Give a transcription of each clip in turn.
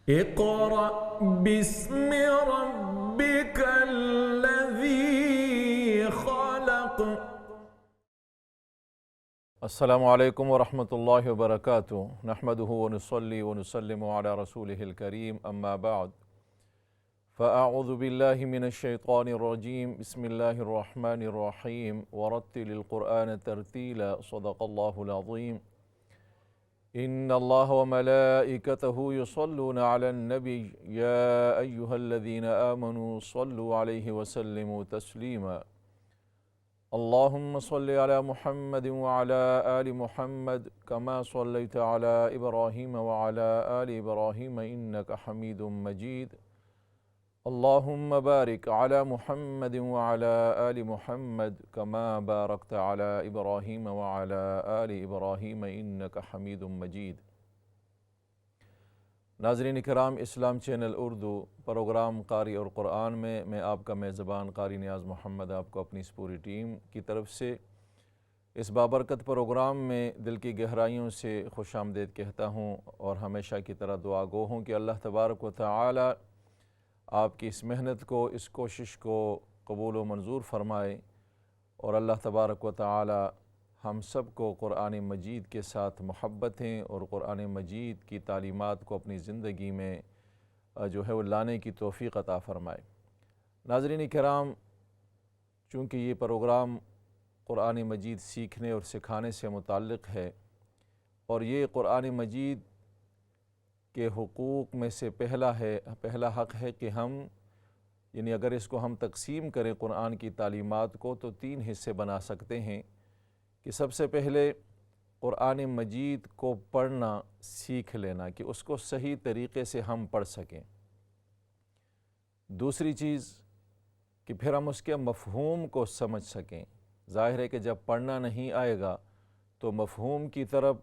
इक़रा बिस्मि रब्बिकल्लज़ी ख़लक़। अस्सलामु अलैकुम वरहमतुल्लाहि वबरकातुहू। नहमदुहु व नुसल्ली व नुसल्लिमु अला रसूलिहिल करीम, अम्मा बअद। फ़अऊज़ु बिल्लाहि मिनश शैतानिर रजीम। बिस्मिल्लाहिर रहमानिर रहीम। वरत्तिलिल क़ुरआन तरतीला। सदक़ल्लाहुल अज़ीम। इन्नल्लाह व मलाइकतहु युसल्लूना अलन नबी या अय्युहल्लज़ीना आमनू सल्लु अलैहि व सल्लिमू तस्लीमा। अल्लाहुम्मा सल्लि अला मुहम्मद व अला आलि मुहम्मद कमा सल्लैता अला इब्राहीम व अला आलि इब्राहीम इन्नका हमीदुम मजीद। अल्लाहुम्मा बारिक अला मुहम्मद व अला आलि मुहम्मद कमा बारकता अला इब्राहीम व अला आलि इब्राहीम इन्नका हमीदुम मजीद। नाज़रीन किराम, इस्लाम चैनल उर्दू प्रोग्राम क़ारी और क़ुरआन में मैं आपका मेज़बान क़ारी नियाज़ मोहम्मद आपको अपनी इस पूरी टीम की तरफ से इस बाबरकत प्रोग्राम में दिल की गहराइयों से खुशामदीद कहता हूँ और हमेशा की तरह दुआ गो हूँ कि अल्लाह तबारक व तआला आपकी इस मेहनत को, इस कोशिश को कबूल व मंजूर फ़रमाए और अल्लाह तबारक व तआला हम सब को क़ुरआन मजीद के साथ मोहब्बतें और क़ुरआन मजीद की तालीमात को अपनी ज़िंदगी में जो है वो लाने की तौफ़ीक़ अता फ़रमाए। नाज़रीन किराम, चूँकि ये प्रोग्राम क़ुरआन मजीद सीखने और सिखाने से मुताल्लिक़ है और ये क़ुरआन मजीद के हुकूक़ में से पहला हक़ है कि हम यानी अगर इसको हम तक़सीम करें क़ुरआन की तालीमात को तो 3 हिस्से बना सकते हैं कि सबसे पहले क़ुरआन मजीद को पढ़ना सीख लेना कि उसको सही तरीक़े से हम पढ़ सकें। दूसरी चीज़ कि फिर हम उसके मफ़हूम को समझ सकें। ज़ाहिर है कि जब पढ़ना नहीं आएगा तो मफ़हूम की तरफ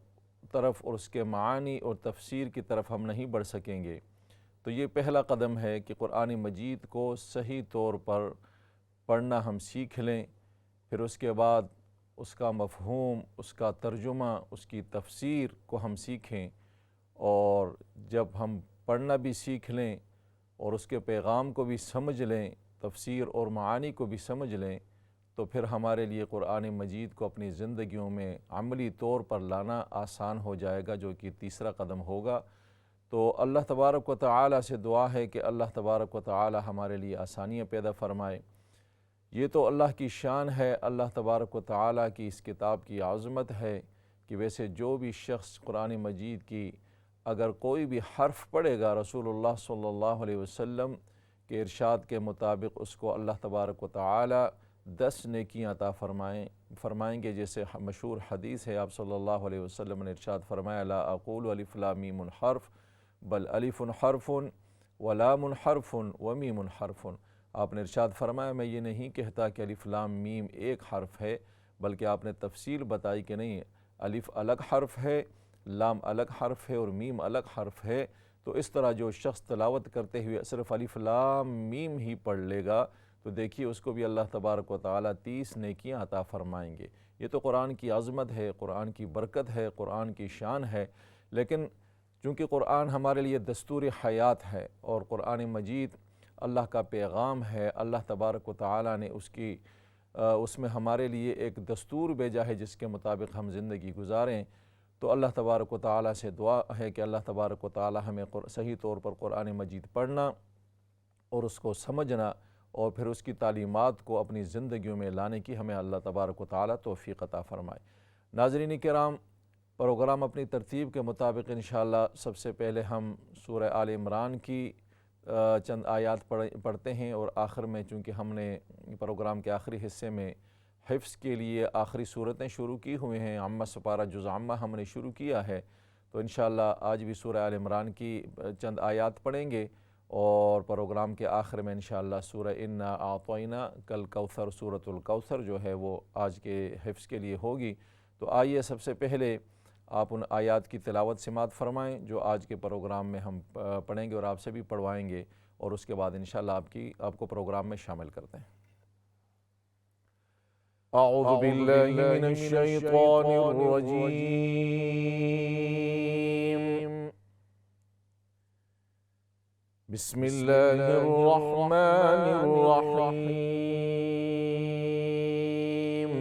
और उसके मानी और तफ़सीर की तरफ हम नहीं बढ़ सकेंगे। तो ये पहला कदम है कि क़ुरआन मजीद को सही तौर पर पढ़ना हम सीख लें। फिर उसके बाद उसका मफ़हूम, उसका तर्जुमा, उसकी तफ़सीर को हम सीखें और जब हम पढ़ना भी सीख लें और उसके पैगाम को भी समझ लें, तफ़सीर और मानी को भी समझ लें, तो फिर हमारे लिए क़ुरआन मजीद को अपनी ज़िंदगियों में अमली तौर पर लाना आसान हो जाएगा, जो कि तीसरा कदम होगा। तो अल्लाह तबारक व तआला से दुआ है कि अल्लाह तबारक व तआला हमारे लिए आसानियाँ पैदा फ़रमाए। ये तो अल्लाह की शान है, अल्लाह तबारक व तआला की इस किताब की आज़मत है कि वैसे जो भी शख्स क़ुरआन मजीद की अगर कोई भी हर्फ़ पढ़ेगा, रसूलुल्लाह सल्लल्लाहु अलैहि वसल्लम के इरशाद के मुताबिक उसको अल्लाह तबारक व तआला 10 नेकियां अता फ़रमाएँगे। जैसे मशहूर हदीस है, आप सल्लल्लाहु अलैहि वसल्लम ने इरशाद फ़रमाया, ला अक़ूलु अलिफ़ लाम मीम हर्फ़ बल अलिफ़ुन हर्फ़ुन व लामुन हर्फ़ुन व मीमुन हर्फ़ुन। आपने इरशाद फरमाया, मैं ये नहीं कहता कि अलिफ़ लाम मीम एक हर्फ़ है, बल्कि आपने तफसील बताई कि नहीं, अलिफ़ अलग हर्फ़ है, लाम अलग हर्फ़ है और मीम अलग हर्फ़ है। तो इस तरह जो शख्स तलावत करते हुए सिर्फ़ अलिफ़ लाम मीम ही पढ़ लेगा तो देखिए उसको भी अल्लाह तबारक व तआला 30 नेकियां अता फ़रमाएँगे। ये तो कुरान की आज़मत है, कुरान की बरकत है, कुरान की शान है। लेकिन चूँकि कुरान हमारे लिए दस्तूर हयात है और कुरान मजीद अल्लाह का पैगाम है, अल्लाह तबारक व तआला ने उसमें हमारे लिए एक दस्तूर भेजा है जिसके मुताबिक हम ज़िंदगी गुजारें। तो अल्लाह तबारक व तआला से दुआ है कि अल्लाह तबारक व तआला हमें सही तौर पर कुरान मजीद पढ़ना और उसको समझना और फिर उसकी तालीमात को अपनी ज़िंदगियों में लाने की हमें अल्लाह तबारक व तआला तौफ़ीक़ अता फ़रमाए। नाज़रीन किराम, प्रोग्राम अपनी तरतीब के मुताबिक इंशाअल्लाह सबसे पहले हम सूरह आल इमरान की चंद आयात पढ़ते हैं और आखिर में चूँकि हमने प्रोग्राम के आखिरी हिस्से में हिफ्ज़ के लिए आखिरी सूरतें शुरू की हुई हैं, अम्मा सपारा जुज़ अम्मा हमने शुरू किया है, तो इंशाअल्लाह आज भी सूरह आल इमरान की चंद आयात पढ़ेंगे और प्रोग्राम के आखिर में इंशाअल्लाह सूरह इन्ना आतैना कल कौसर सूरतुल कौसर जो है वो आज के हिफ्ज़ के लिए होगी। तो आइए सबसे पहले आप उन आयात की तिलावत समात फ़रमाएँ जो आज के प्रोग्राम में हम पढ़ेंगे और आपसे भी पढ़वाएँगे और उसके बाद इंशाअल्लाह आपको प्रोग्राम में शामिल करते हैं। अऊज़ु बिल्लाहि मिनश शैतानिर रजीम। बिस्मिल्लाहिर्रहमानिर्रहीम।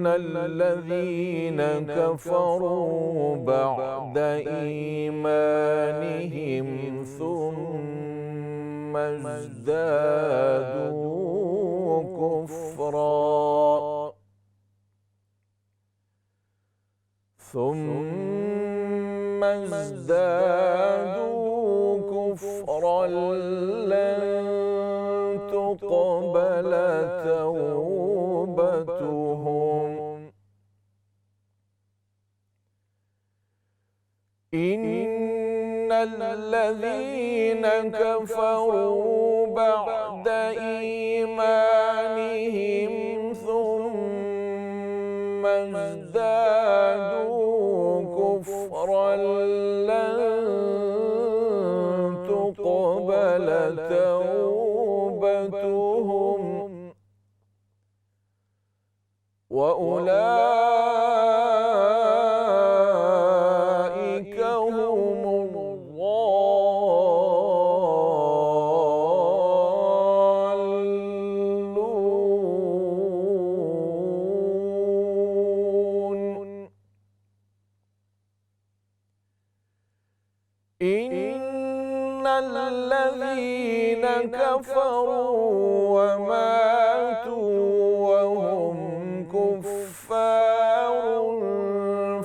इन्नल्लज़ीन कफ़रू बअद ईमानिहिम सुम्मा इज़्दादू कुफ़रा लन तुक़बल तौबतुहुम इन्नल्लज़ीन कफ़रू बअद ईमानिहिम सुम्मा इज़्दादू कुफ़रन लन तुक़बल तौबतुहुम वउलाइक हुमुज़ ज़ालिमून। इन्नल्लज़ीन कफ़रू वमातू वहुम कुफ़्फ़ारुन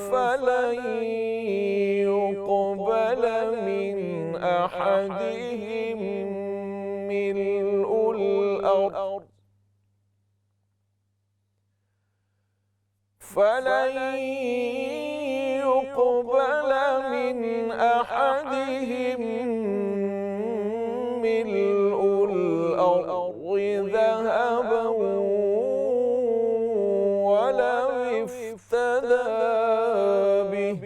फलन युक़बल मिन अहदिहिम मिल्उल अर्ज़ فلن يقبل من أحدهم ملء الأرض ذهبا ولو افتدى به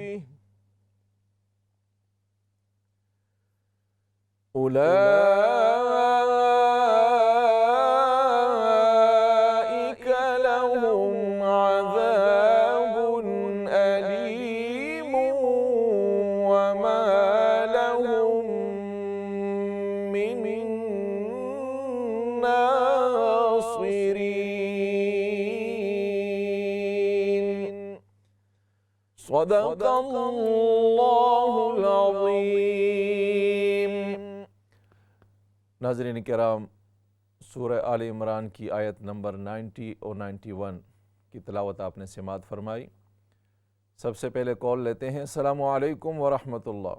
أولئك لهم عذاب أليم وما لهم من ناصرين صدق الله العظيم। नाज़रीन किराम, सूरह आल इमरान की आयत नंबर 90 और 91 की तिलावत आपने समाअत फरमाई। सबसे पहले कॉल लेते हैं। अस्सलामु अलैकुम व रहमतुल्लाह।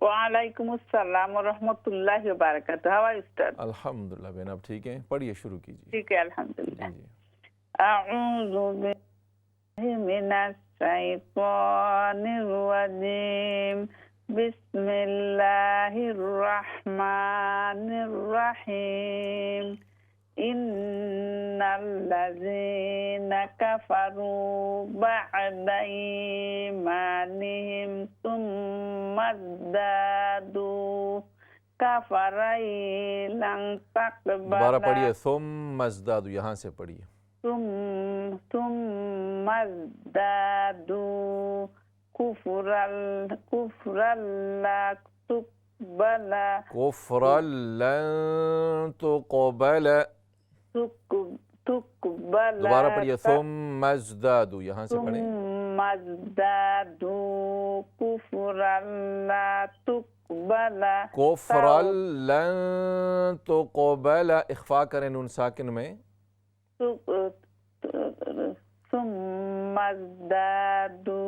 वालेकुम अस्सलाम व रहमतुल्लाहि व बरकातहू। हाउ आर यू उस्ताद? अल्हम्दुलिल्लाह बहन, आप ठीक हैं? पढ़िए, शुरू कीजिए। ठीक है, अल्हम्दुलिल्लाह। जी। अऊज़ु बिल्लाहि मिनश शैतानिर रजीम। बिस्मिल्लाहिर रहमानिर रहीम। इन्नल्लज़ीना कफ़रू बअद ईमानिहिम सुम्मा इज़्दादू कफ़रन लन दोबारा पढ़िए। तक़बल सुम्मा इज़्दादू, यहाँ से पढ़िए। सुम्मा इज़्दादू कुफ़रन ला तुक़बल कुफ़रन लन तुक़बल। दोबारा पढ़िए। सुम्मा इज़्दादू, यहाँ से पढ़ें। सुम्मा इज़्दादू कुफ़रन ला तुक़बल कुफ़रन लन तुक़बल। इख़्फ़ा करें नून साकिन में। सुम्मा इज़्दादू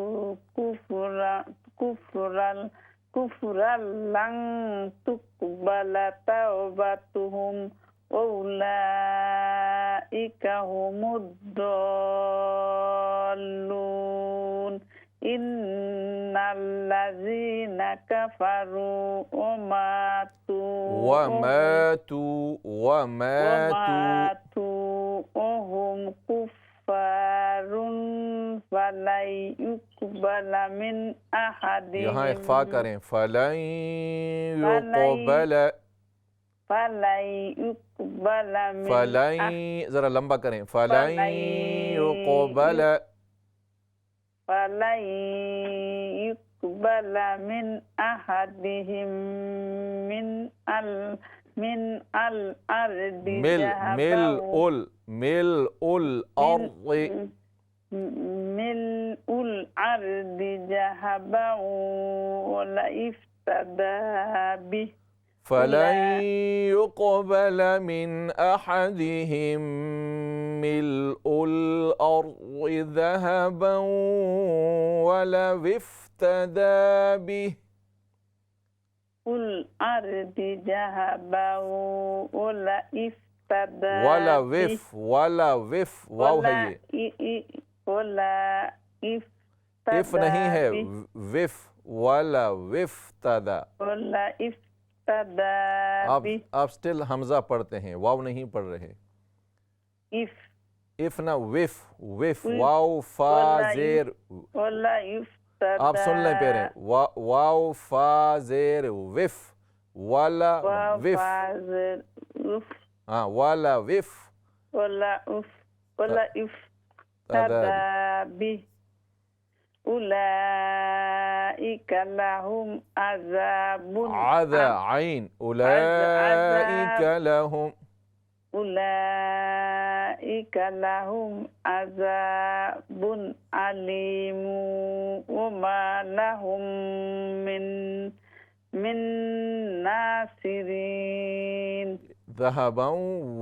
कुफ़रन लन तुक़बल तौबतुहुम वउलाइक हुमुज़ ज़ालिमून। इन्नल्लज़ीना कफ़रू वमातू वहुम कुफ़्फ़ारुन फलन युक़बल मिन अहदिहिम। यहाँ इख़्फ़ा करें। फलन युक़बल। फलन ज़रा लंबा करें। फलन युक़बल। فلن يقبل من أحدهم من الأرض मिल ذهبا मिल उल अर्द ملء الأرض ذهبا وليفتدى به فلن يقبل من أحدهم ملء الأرض ذهبا ولو افتدى به الأرض ذهبا وليفتدى वला به विफ वाव है ये ولا इफ नहीं है به विफ वला विफ तदा ولا افتدى به आप स्टिल हमजा पढ़ते हैं वाव नहीं पढ़ रहे if इफ ना विफ विफ विफ, वाव फा वला जेर ولا يفتدى आप सुन लें पहले वाव फा जेर विफ वला विफ وفازر हाँ वला विफ ولا افتدى به أولئك لهم عذاب عذا عين أولئك لهم أولئك لهم عذاب أليم وما لهم من ناصرين ذهبا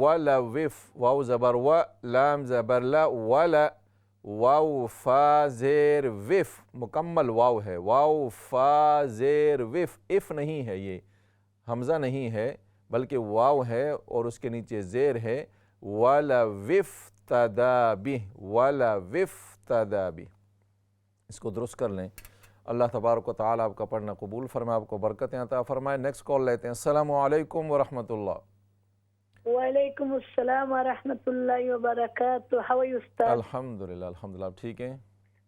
ولا विफ वाव जबर व लाम जबर ला वला वाव फा जेर विफ मुकम्मल वाव है वाव फा जेर विफ इफ नहीं है ये हमज़ा नहीं है बल्कि वाव है और उसके नीचे जेर है वला विफ तदाबी वला विफ तदाबी इसको दुरुस्त कर लें अल्लाह तबारक व तआला आपका पढ़ना कबूल फरमाए आपको बरकतें अता फरमाए नेक्स्ट कॉल लेते हैं अस्सलामु अलैकुम व रहमतुल्लाह वालेकुम अस्सलाम व रहमतुल्लाहि व बरकातुहू। हाउ आर यू उस्ताद? अल्हम्दुलिल्लाह अल्हम्दुलिल्लाह आप ठीक हैं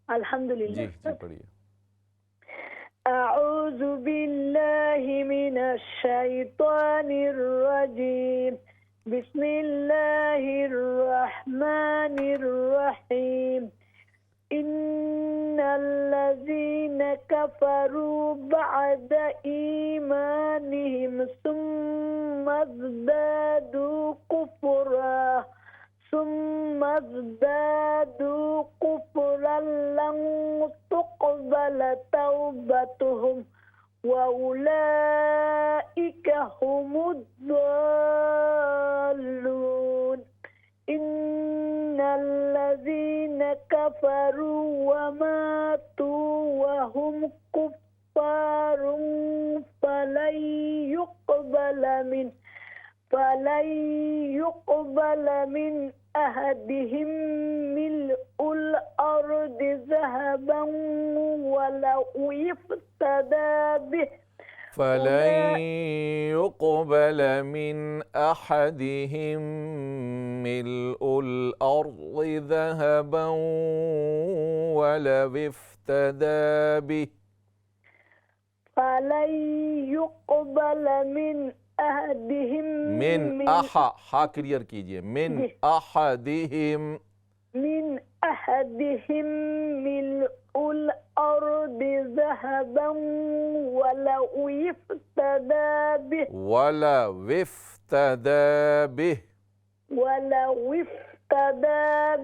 अल्हम्दुलिल्लाह। जी पढ़िए अऊज़ु बिल्लाहि मिनश शैतानिर रजीम बिस्मिल्लाहिर रहमानिर रहीम इन्नल्लज़ीना कफ़रू बअद ईमानिहिम सुम्मा ज़दादू कुफ़रा लन तुक़बल तौबतुहुम व उलाइका हुमुद्दल्लून इन्नल्लज़ीना कफ़रू व मातू व हुम कुफ़्फ़ारुन फलन युक़बल मिन अहदिहिम मिल्उल अर्दि ज़हबन वलौ इफ्तदा बिह फलन युक़बल मिन अहदिहिम मिल्उल अर्दि ज़हबन वलौ इफ्तदा बिह फलन युक़बल मिन अहदिहिम मिन अहा हा क्लियर कीजिए मिन अहदिहिम मिल्उल अर्दि ज़हबन वलौ इफ्तदा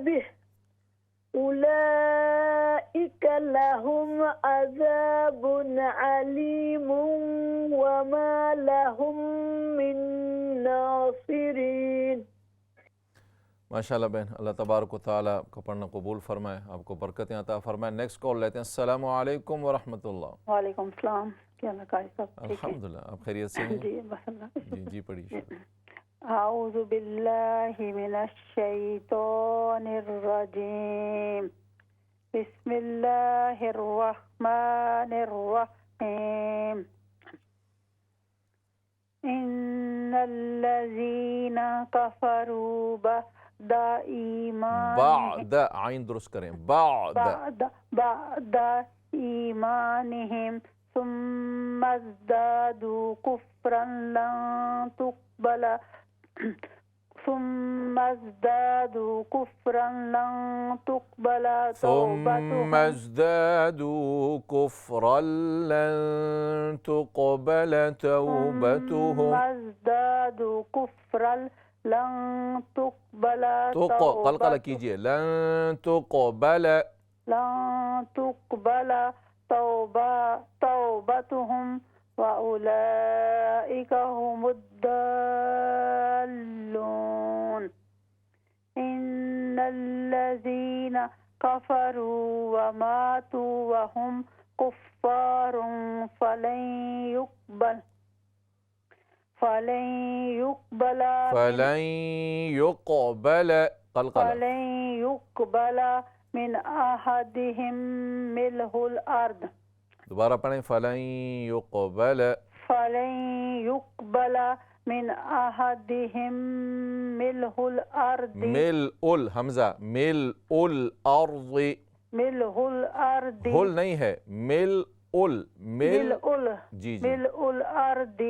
बिह उलाइका लहुम अज़ाबुन अलीमुन वमा लहुम मिन नासिरीन। माशाल्लाह बहन अल्लाह तबारक व तआला आपका पढ़ना कबूल फरमाए आपको बरकतें अता फरमाए नेक्स्ट कॉल लेते हैं अस्सलामु अलैकुम व रहमतुल्लाह। वालेकुम सलाम। क्या कारी सब ठीक है? अल्हम्दुलिल्लाह आप खैरियत से हैं? जी बस अल्लाह। जी पढ़िए أعوذ بالله من الشيطان الرجيم بسم الله الرحمن الرحيم إن الذين كفروا بعد إيمانهم बाद आइन दुरुस्त करें بعد إيمانهم ثم ازدادوا كفرا لن تقبل ثم ازدادوا كفرا لن تقبل ثم توبتهم ازدادوا كفرا لن تقبل ثم توبتهم ازدادوا كفرا لن تقبل قلقلة कीजिए لن تقبل لن تقبل توبتهم وأولئك هم الضالون إن الذين كفروا وماتوا وهم كفار فلن يقبل قلقلة من أحدهم ملء الأرض दोबारा पढ़ें फलन يقبل من أحدهم ملء الأرض मिल हमजा मिल अर्ज़ हुल नहीं है मिल जी ملء الأرض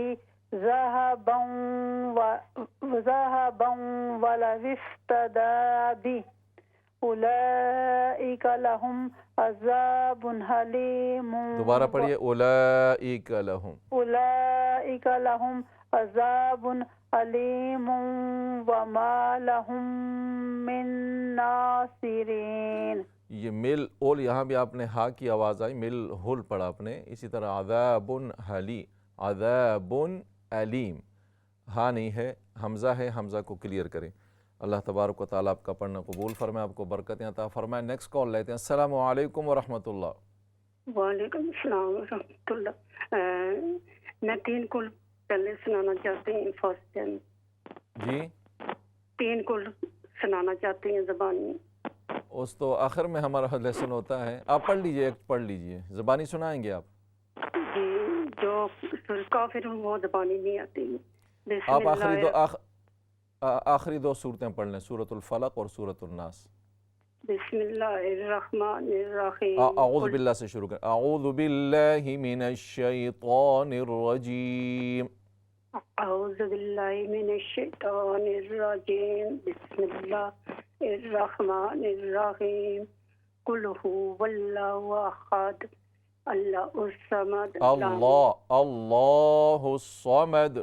ذهبا ولو افتدى به أولئك لهم عذاب أليم दोबारा पढ़िए उलाइक लहुम عذاب أليم وما لهم من नासिरीन। ये मिल उल यहाँ भी आपने हा की आवाज़ आई मिल हुल पढ़ा आपने। इसी तरह अज़ाबुन अलीम हा नहीं है हमज़ा है, हमज़ा को क्लियर करें। अल्लाह तबारक व तआला आपका पढ़ना कबूल फरमाए, आपको बरकतें अता फरमाए। नेक्स्ट कॉल लेते हैं। अस्सलामु अलैकुम व रहमतुल्लाह। वालेकुम अस्सलाम व रहमतुल्लाह। मैं 3 कुल पहले सुनाना चाहती हूँ। फर्स्ट टाइम जी 3 कुल सुनाना चाहती हूँ ज़बानी। उस तो आखिर में हमारा लेसन होता है। आप पढ़ लीजिए, एक पढ़ लीजिए। ज़बानी सुनाएंगे आप? जी जो काफिर हूँ वो ज़बानी नहीं आती। आप आखिरी दो सूरतें पढ़ लें, सूरतुल फलक और सूरतुल नास। बिस्मिल्लाहिर्रहमानिर्रहीम। अऊज़ु बिल्लाह से शुरू करें। अऊज़ु बिल्लाहि मिनश शैतानिर रजीम। अऊज़ु बिल्लाहि मिनश शैतानिर रजीम। बिस्मिल्लाहिर्रहमानिर्रहीम। कुल हुवल्लाहु अहद अल्लाहुस समद अल्लाहुस समद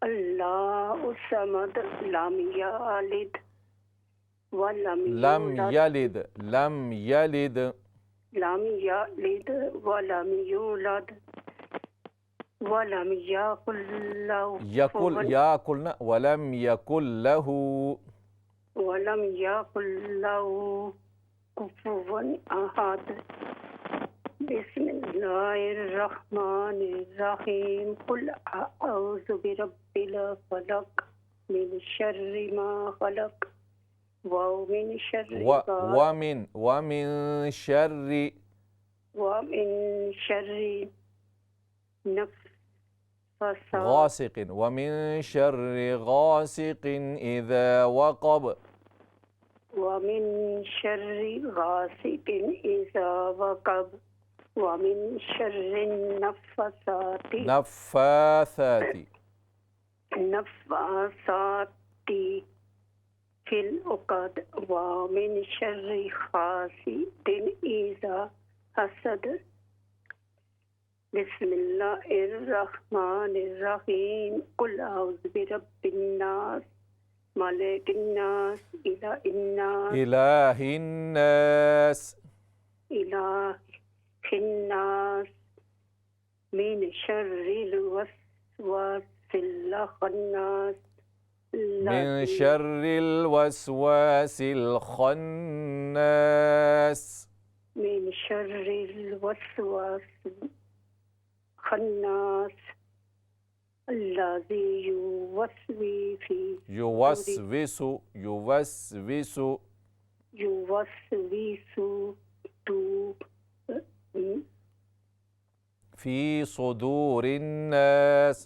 अल्लाहुस समद लम यलिद वलम यलिद वलम यूलद वलम यकुल लहु वलम यकुल लहु कुफुवन अहद। बिस्मिल्लाहिर्रहमानिर्रहीम। कुल अऊज़ु बिरब्बिल फलक मिन शर्रि मा खलक व मिन शर्रि गासिक़िन व मिन शर्रि गासिक़िन इज़ा वक़ब व मिन शर्रि गासिक़िन इज़ा वक़ब व मिन शर्रि नफ़्फ़ासाति फिल उक़द व मिन शर्रि हासिदिन इज़ा हसद। बिस्मिल्लाहिर्रहमानिर्रहीम। कुल अऊज़ु बिरब्बिन नास मलिकिन नास इलाहिन नास मिन शर्रिल वस्वासिल खन्नास मिन शर्रिल वस्वासिल खन्नास मिन शर्रिल वस्वासिल खन्नास अल्लज़ी युवस्विसु फी सुदूरिन नास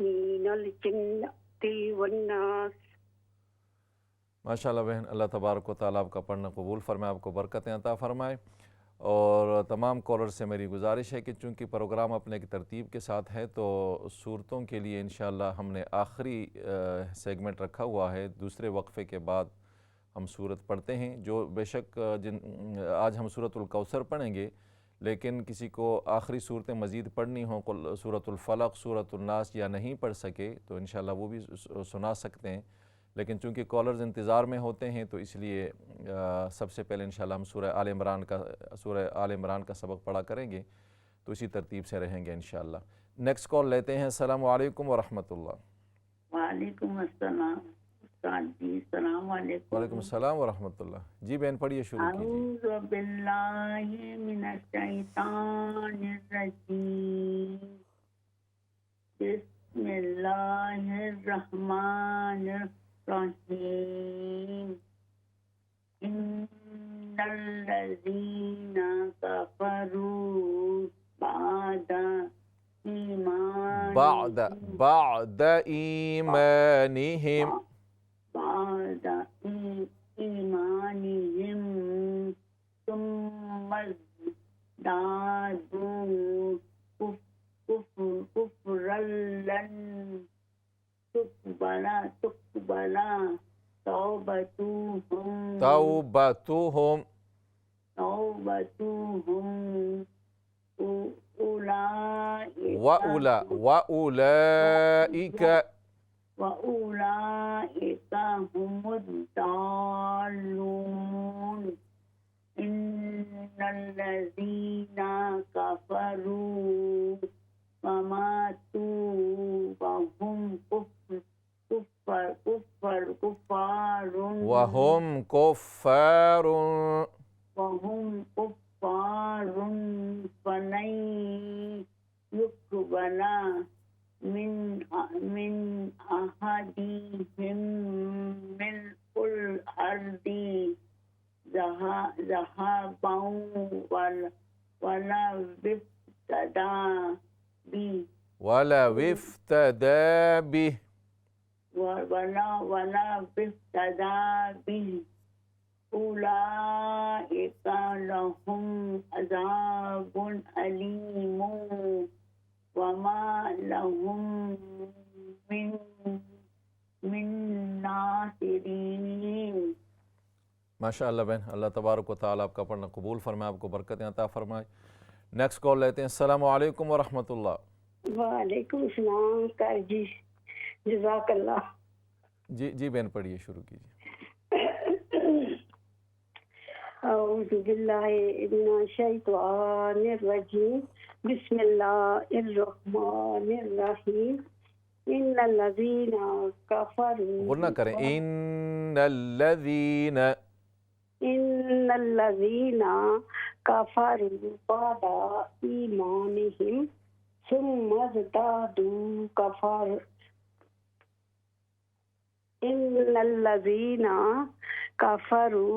मिनल जिन्नति वन नास। माशाअल्लाह बहन, अल्लाह तबारक व तआला आपका पढ़ना कबूल फरमाए, आपको बरकतें अता फरमाए। और तमाम कॉलर से मेरी गुजारिश है कि चूँकि प्रोग्राम अपने की तरतीब के साथ है तो सूरतों के लिए इंशाअल्लाह हमने आखिरी सेगमेंट रखा हुआ है। दूसरे वक्फ़े के बाद हम सूरत पढ़ते हैं, जो बेशक आज हम सूरतुल कौसर पढ़ेंगे, लेकिन किसी को आखिरी सूरतें मज़ीद पढ़नी हो, सूरतुल फलक, सूरतुल नास या नहीं पढ़ सके तो इंशाअल्लाह वो भी सुना सकते हैं। लेकिन चूँकि कॉलर्स इंतज़ार में होते हैं तो इसलिए सबसे पहले इंशाअल्लाह हम सूरह आल इमरान का सबक पढ़ा करेंगे, तो इसी तरतीब से रहेंगे इंशाअल्लाह। नेक्स्ट कॉल लेते हैं। अस्सलामु अलैकुम व रहमतुल्लाह। वालेकुम अस्सलाम उस्ताद जी, अस्सलाम वालेकुम। वालेकुम अस्सलाम व रहमतुल्लाह। जी बहन पढ़िए, शुरू कीजिए। अऊज़ु बिल्लाहि मिनश शैतानिर रजीम, बिस्मिल्लाहिर रहमानिर रहीम। इन्नल्लज़ीना कफ़रू बाद ईमानिहिम بعد إيمانهم ثم ازدادوا كفرا لن تقبل توبتهم وأولئك هم الضالون. إن الذين كفروا وماتوا وهم كفار فلن يقبل من أحدهم ملء الأرض ذهبا ولا افتدى به أولئك لهم عذاب أليم وما لهم من नासिरीन। माशाअल्लाह बहन, अल्लाह तबारक व तआला आपका पढ़ना कबूल फरमाए, आपको बरकतें अता फरमाए। नेक्स्ट कॉल लेते हैं। अस्सलामु अलैकुम व रहमतुल्लाह। वालेकुम सलाम कर जी, जज़ाकल्लाह। जी बहन पढ़िए, शुरू कीजिए। औज़ु बिल्लाहि मिनश शैतानिर रजीम, बिस्मिल्लाहिर्रहमानिर्रहीम। इन्नल्लज़ीना कफ़रू, गुन्ना करें, इन्नल्लज़ीना कफ़रू बअदा ईमानिहिम सुम्मा ज़दादू कफ़र। इन्नल्लज़ीना कफ़रू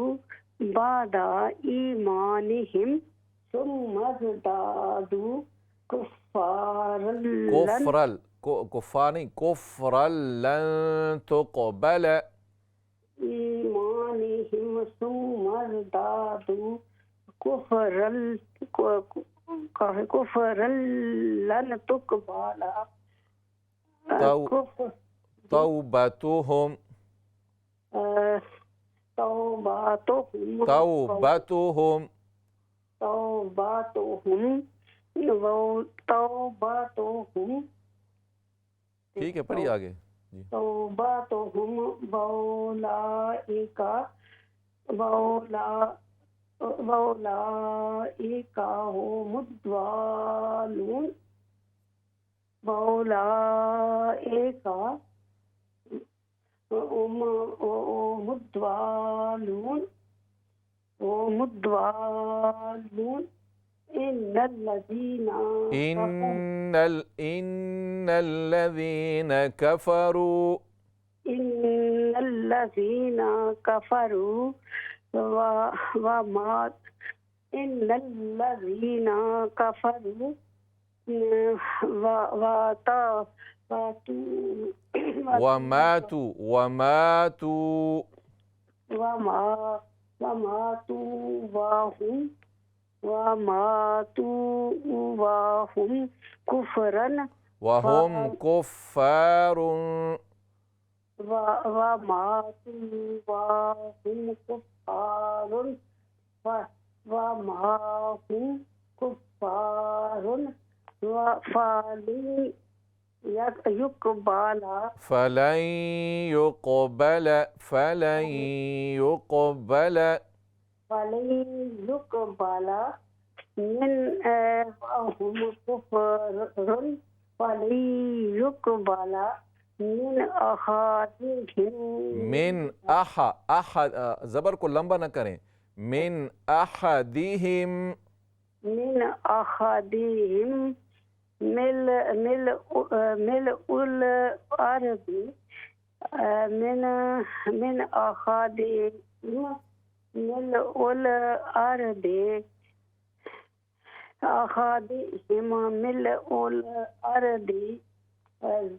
बअदा ईमानिहिम सुम्मा ज़दादू कुफ़्रन लन तुक़बल ईमानिहिम सुम्मा ज़दादू कुफ़रन लन तुक़बल तौबतुहुम ठीक है, पढ़िए आगे जी। तौबतुहुम वौलाइका हुमुद्दालून। इन्नल्लज़ीना कफ़रू वमातू वहुम कुफरन वहुम कुफ्फारुन वमातू वहुम कुफारुन वमाहुम कुफारुन फली युकबाला फलन युक़बल फलन युक़बल फली युकबाला मिन वहुम कुफरुन फली युकबाला मिन अहादिहिम मिन अहा ज़बर को लंबा न करें, मिन अहदिहिम मिन अहादिहिम मिल मिल मिल उल अरबी मिन मिन अहादिहिम मिल उल अरबी अहादिहिम मिल उल अरबी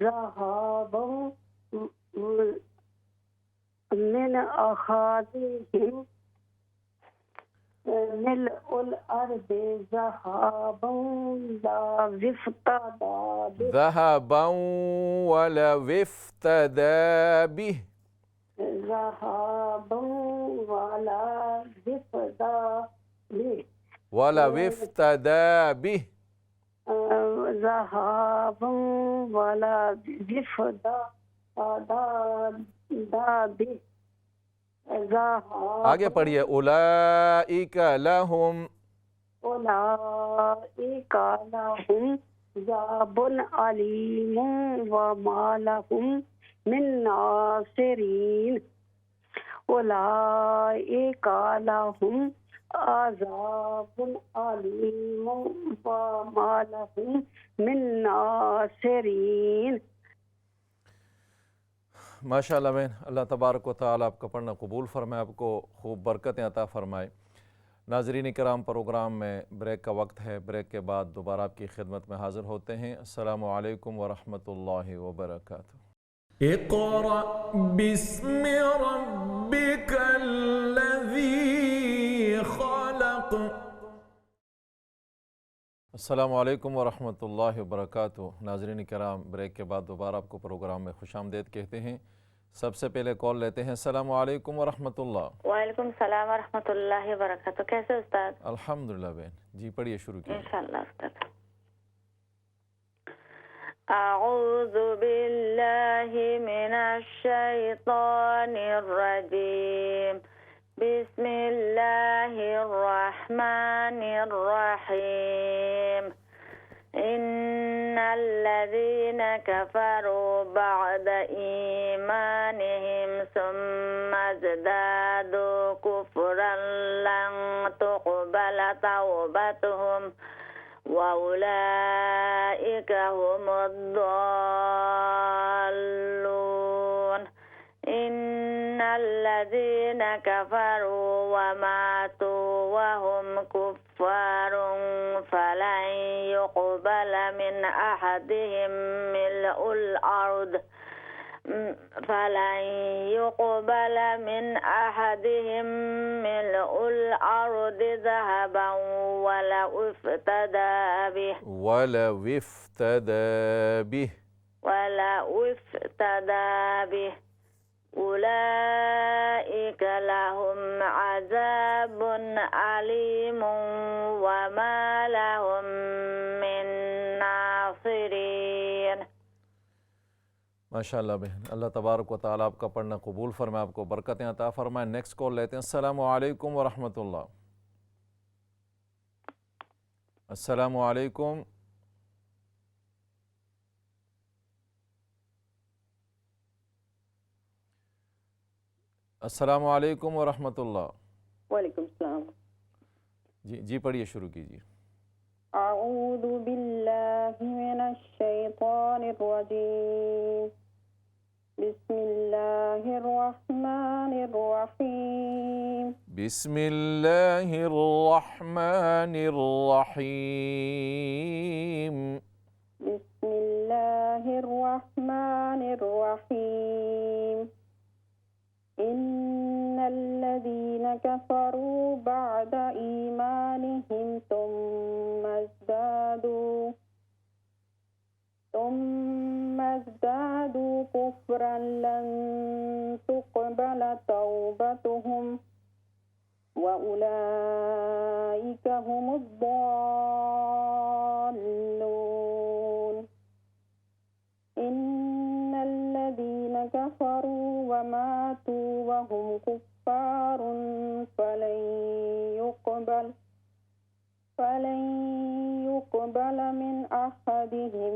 ज़हाबा मिन अहादिहिम मिल उल अरबी ज़हाबा ला विफ्तदा बिह ذهبا ولو افتدى به ज़हाबा वाला विफ्तदा बिह ولو افتدى به ज़हाबा वाला विफ्तदा बिह आगे पढ़िए उलाइका लहुम उलाइका लहुम ज़ाबुन अलीमुन व मा लहुम मिन नासिरीन उलाइका लहुम अज़ाबुन अलीमुन व मा लहुम मिन नासिरीन। माशाअल्लाह बहन, अल्लाह तबारक व तआला आपका पढ़ना कबूल फरमाए, आपको खूब बरकतें अता फरमाए। नाज़रीन कराम, प्रोग्राम में ब्रेक का वक्त है। ब्रेक के बाद दोबारा आपकी खिदमत में हाज़िर होते हैं। अस्सलामु अलैकुम व रहमतुल्लाहि व बरकातुहू। इक़रा बिस्मि रब्बिकल्लज़ी खलक़। अस्सलामु अलैकुम व रहमतुल्लाहि व बरकातुहू। नाज़रीन कराम, ब्रेक के बाद दोबारा आपको प्रोग्राम में खुशामदीद कहते हैं। सबसे पहले कॉल लेते हैं। अस्सलामु अलैकुम व रहमतुल्लाह। वालेकुम सलाम व रहमतुल्लाहि व बरकातुहू। कैसे उस्ताद? अल्हम्दुलिल्लाह बहन जी, पढ़िए, शुरू कीजिए। इंशाअल्लाह उस्ताद। अऊज़ु बिल्लाहि मिनश शैतानिर रजीम। बिस्मिल्लाहिर रहमानिर रहीम। इन्नल्लज़ीन कफ़रू बअद ईमानिहिम सुम्मा ज़दादू कुफ़्रन लन तुक़बल तौबतुहुम व उलाइका हुमुद्दल्लून। इन्नल्लज़ीन कफ़रू व मातू व हुम कुफ़्फ़ारुन फलन युक़बल मिन अहदिहिम मिल्उल अर्द फलन युक़बल मिन अहदिहिम मिल्उल अर्द ज़हबन वलौ इफ्तदा बिह उलाइका लहुम अज़ाबुन अलीमुन व मा लहुम मिन नासिरीन। माशाअल्लाह बहन, अल्लाह तबारक व तआला आपका पढ़ना कबूल फरमाए, आपको बरकतें अता फरमाए। नेक्स्ट कॉल लेते हैं। अस्सलामु अलैकुम व रहमतुल्लाह। अस्सलामु अलैकुम। अस्सलामु अलैकुम व रहमतुल्लाह। वालेकुम सलाम। जी पढ़िए, शुरू कीजिए। अऊज़ु बिल्लाहि मिनश शैतानिर रजीम। बिस्मिल्लाहिर रहमानिर रहीम। बिस्मिल्लाहिर रहमानिर रहीम। बिस्मिल्लाहिर रहमानिर रहीम। इन्नल्लज़ीना الذين كفروا بعد إيمانهم ثم ازدادوا كفرا لن تقبل توبتهم وأولئك هم الضالون. إن الذين كفروا وماتوا وهم كفار فلن يقبل من أحدهم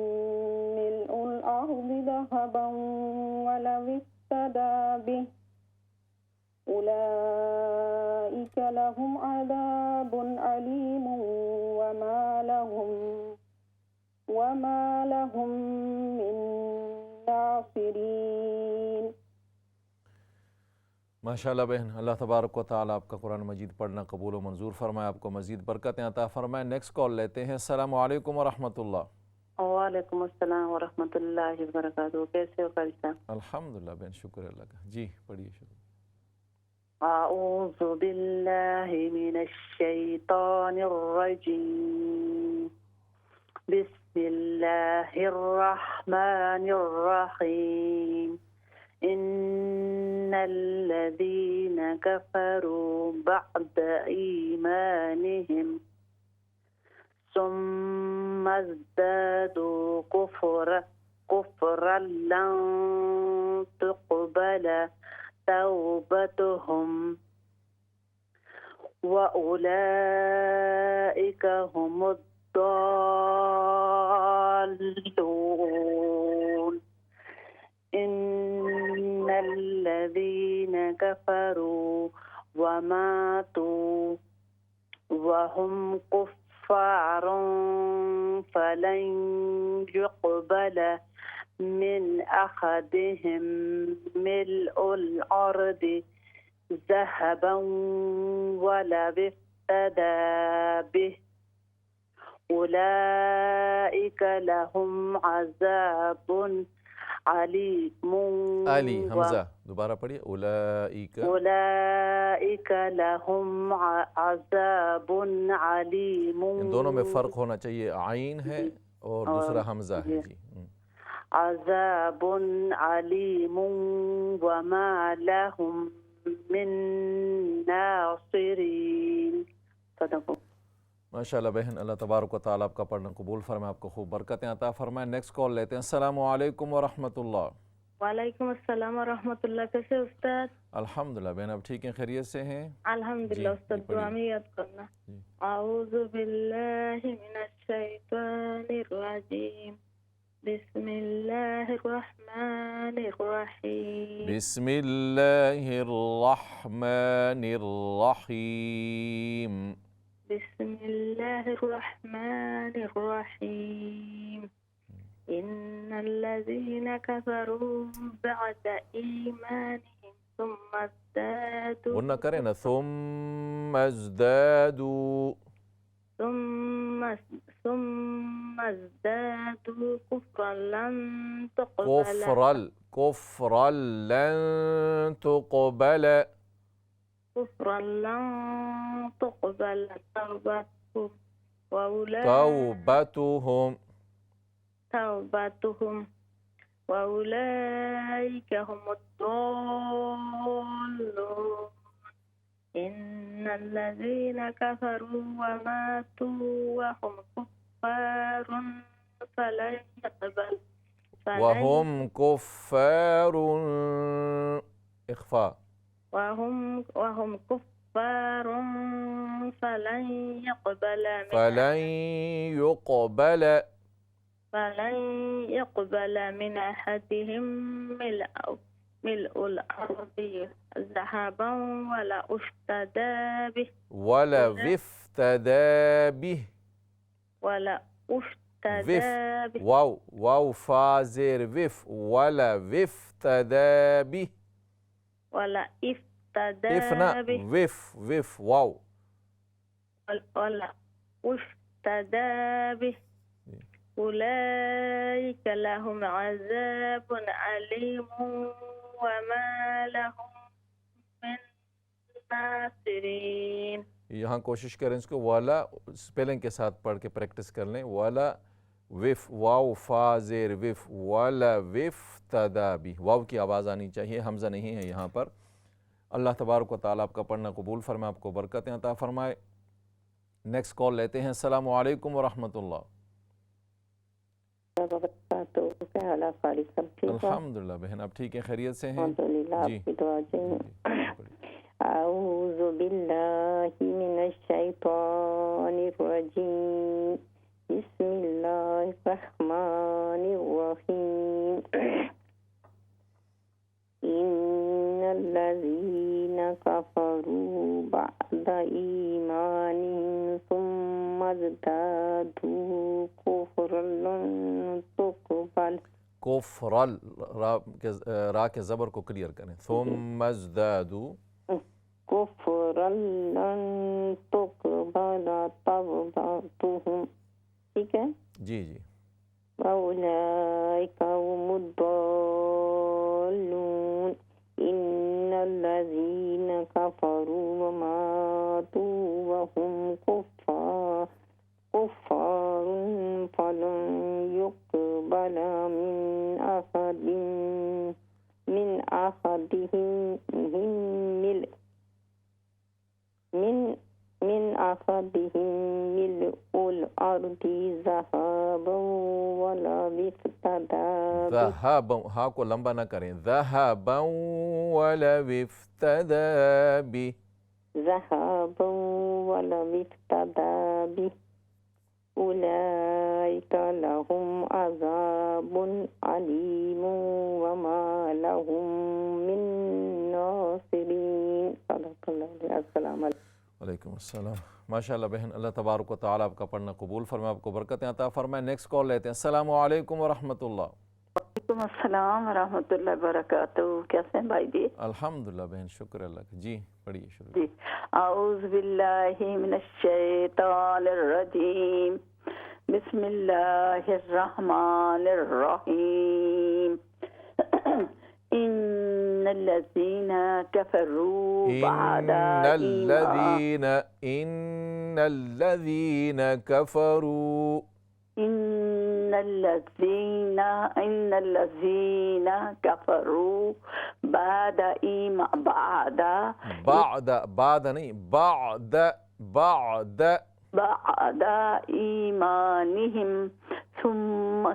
ملء الأرض ذهبا ولو افتدى به أولئك لهم عذاب أليم وما لهم من नासिरीन। माशाअल्लाह बहन, अल्लाह तबारक व तआला आपका कुरान मजीद पढ़ना कबूल व मंजूर फरमाए, आपको मजीद बरकतें अता फरमाए। नेक्स्ट कॉल लेते हैं। अस्सलामु अलैकुम व रहमतुल्लाह। वालेकुम अस्सलाम व रहमतुल्लाहि व बरकातहू। कैसे हो कारी साहब? अल्हम्दुलिल्लाह बहन, शुक्र अल्लाह का। जी पढ़िए शुरू। अऊज़ु बिल्लाहि मिनश शैतानिर रजीम। बिस्मिल्लाहिर रहमानिर रहीम। इन्नल्लज़ीन कफ़रू बअद ईमानिहिम सुम्मा ज़्दादू कुफ़रन लन तुक़बल तौबतुहुम वउलाइक हुमुद्दाल्लून। इन्नल्लज़ीन कफ़रू वमातू वहुम कुफ़्फ़ारुन फलन युक़बल मिन अहदिहिम मिल्उल अर्दि ज़हबन वलव इफ्तदा बिह उलाइक लहुम अज़ाबुन अलीमुन। अली हमजा दोबारा पढ़िए। उलाइक लहुम अज़ाबुन अलीमुन। इन दोनों में फ़र्क होना चाहिए, आइन है और दूसरा हमजा है। जी अज़ाबुन अलीमुन वमा लहुम मिन नासिरीन। सदक़। माशाअल्लाह बहन, अल्लाह तबारक व तआला आपका पढ़ना कबूल फरमाए, आपको खूब बरकतें अता फरमाए। नेक्स्ट कॉल लेते हैं। अस्सलामु अलैकुम व रहमतुल्लाह। वालेकुम अस्सलाम व रहमतुल्लाह। कैसे उस्ताद? अल्हम्दुलिल्लाह बहन, आप ठीक हैं, खैरियत से हैं? अल्हम्दुलिल्लाह उस्ताद, दुआ में याद करना। औज़ु बिल्लाहि मिनश शैतानिर रजीम। बिस्मिल्लाहिर रहमानिर रहीम। बिस्मिल्लाहिर रहमानिर रहीम। बिस्मिल्लाहिर रहमानिर रहीम। इन्नल्लज़ीना कफ़रू बअद ईमानिहिम सुम्मा ज़्दादू। वरना करें ना, सुम्मा ज़्दादू। सुम्मा ज़्दादू कुफ़्रन लन तुक़बल तौबतुहुम वउलाइक हुमुद्दाल्लून। इन्नल्लज़ीना कफ़रू वमातू वहुम कुफ़्फ़ारुन फलन युक़बल वहुम कुफ़्फ़ारुन इख़फ़ा वहुम कुफ़्फ़ारुन फलन युक़बल मिन अहदिहिम मिल्उल अर्दि ज़हबन वलव इफ्तदा बिह वाव फा ज़ेर विफ वलव इफ्तदा बिह इफ़ना विफ वाव उलाइक लहुम अज़ाबुन अलीमुन वमा लहुम मिन नासिरीन। यहाँ कोशिश करें इसको वाला स्पेलिंग के साथ पढ़ के प्रैक्टिस कर लें। वाला विफ वाव फा ज़ेर विफ वाला विफ तदाबी, वाव की आवाज़ आनी चाहिए, हमज़ा नहीं है यहाँ पर। अल्लाह तबारक व तआला आपका पढ़ना कबूल फरमाए, आपको बरकतें अता फरमाए। नेक्स्ट कॉल लेते हैं। अस्सलामु अलैकुम व रहमतुल्लाह। अल्हम्दुलिल्लाह बहन, आप ठीक हैं, खैरियत से हैं? अऊज़ु बिल्लाहि मिनश शैतानिर रजीम, बिस्मिल्लाहिर रहमानिर रहीम। इन्नल्लज़ीना कफ़रू बअदा ईमानिहिम सुम्मा ज़दादू कुफ़रन तुक़बल। कुफ़रल रा के ज़बर को क्लियर करें। सुम्मा ज़दादू कुफ़रन तुक़बल तौबतुहुम। ठीक है जी जी। वउलाइका हुमुद्दल्लून। इन्नल्लज़ीना कफ़रू वमातू वहुम कुफ़्फ़ारुन फलन युक़बल मिन अहदिहिम मिल्उल अर्दि ज़हबन वलव इफ्तदा ज़हबन, हाँ को लंबा ना करें, ज़हबन वलव इफ्तदा बि, ज़हबन वलव इफ्तदा बि। उलाइका लहुम अज़ाबुन अलीमुन वमा लहुम मिन नासिरीन। अस्सलाम वालेकुम अस्सलाम। माशाअल्लाह बहन, अल्लाह तबारक व तआला आपका पढ़ना कबूल फरमाए, आपको बरकतें अता फरमाए। नेक्स्ट कॉल लेते हैं। अस्सलामु अलैकुम व रहमतुल्लाह। वालेकुम अस्सलाम व रहमतुल्लाहि व बरकातहू। कैसे हैं भाई जी? अल्हम्दुलिल्लाह बहन, शुक्र अल्लाह का। जी पढ़िए शुरू। जी, आऊज़ु बिल्लाहि मिनश शैतानिर रजीम, बिस्मिल्लाहिर रहमानिर रहीम। इन्नल्लज़ीना कफ़रू बअदा इन्नल्लज़ीना कफ़रू इन्नल्लज़ीना कफ़रू बाद नहीं बाद ईमानिहिम सुम्मा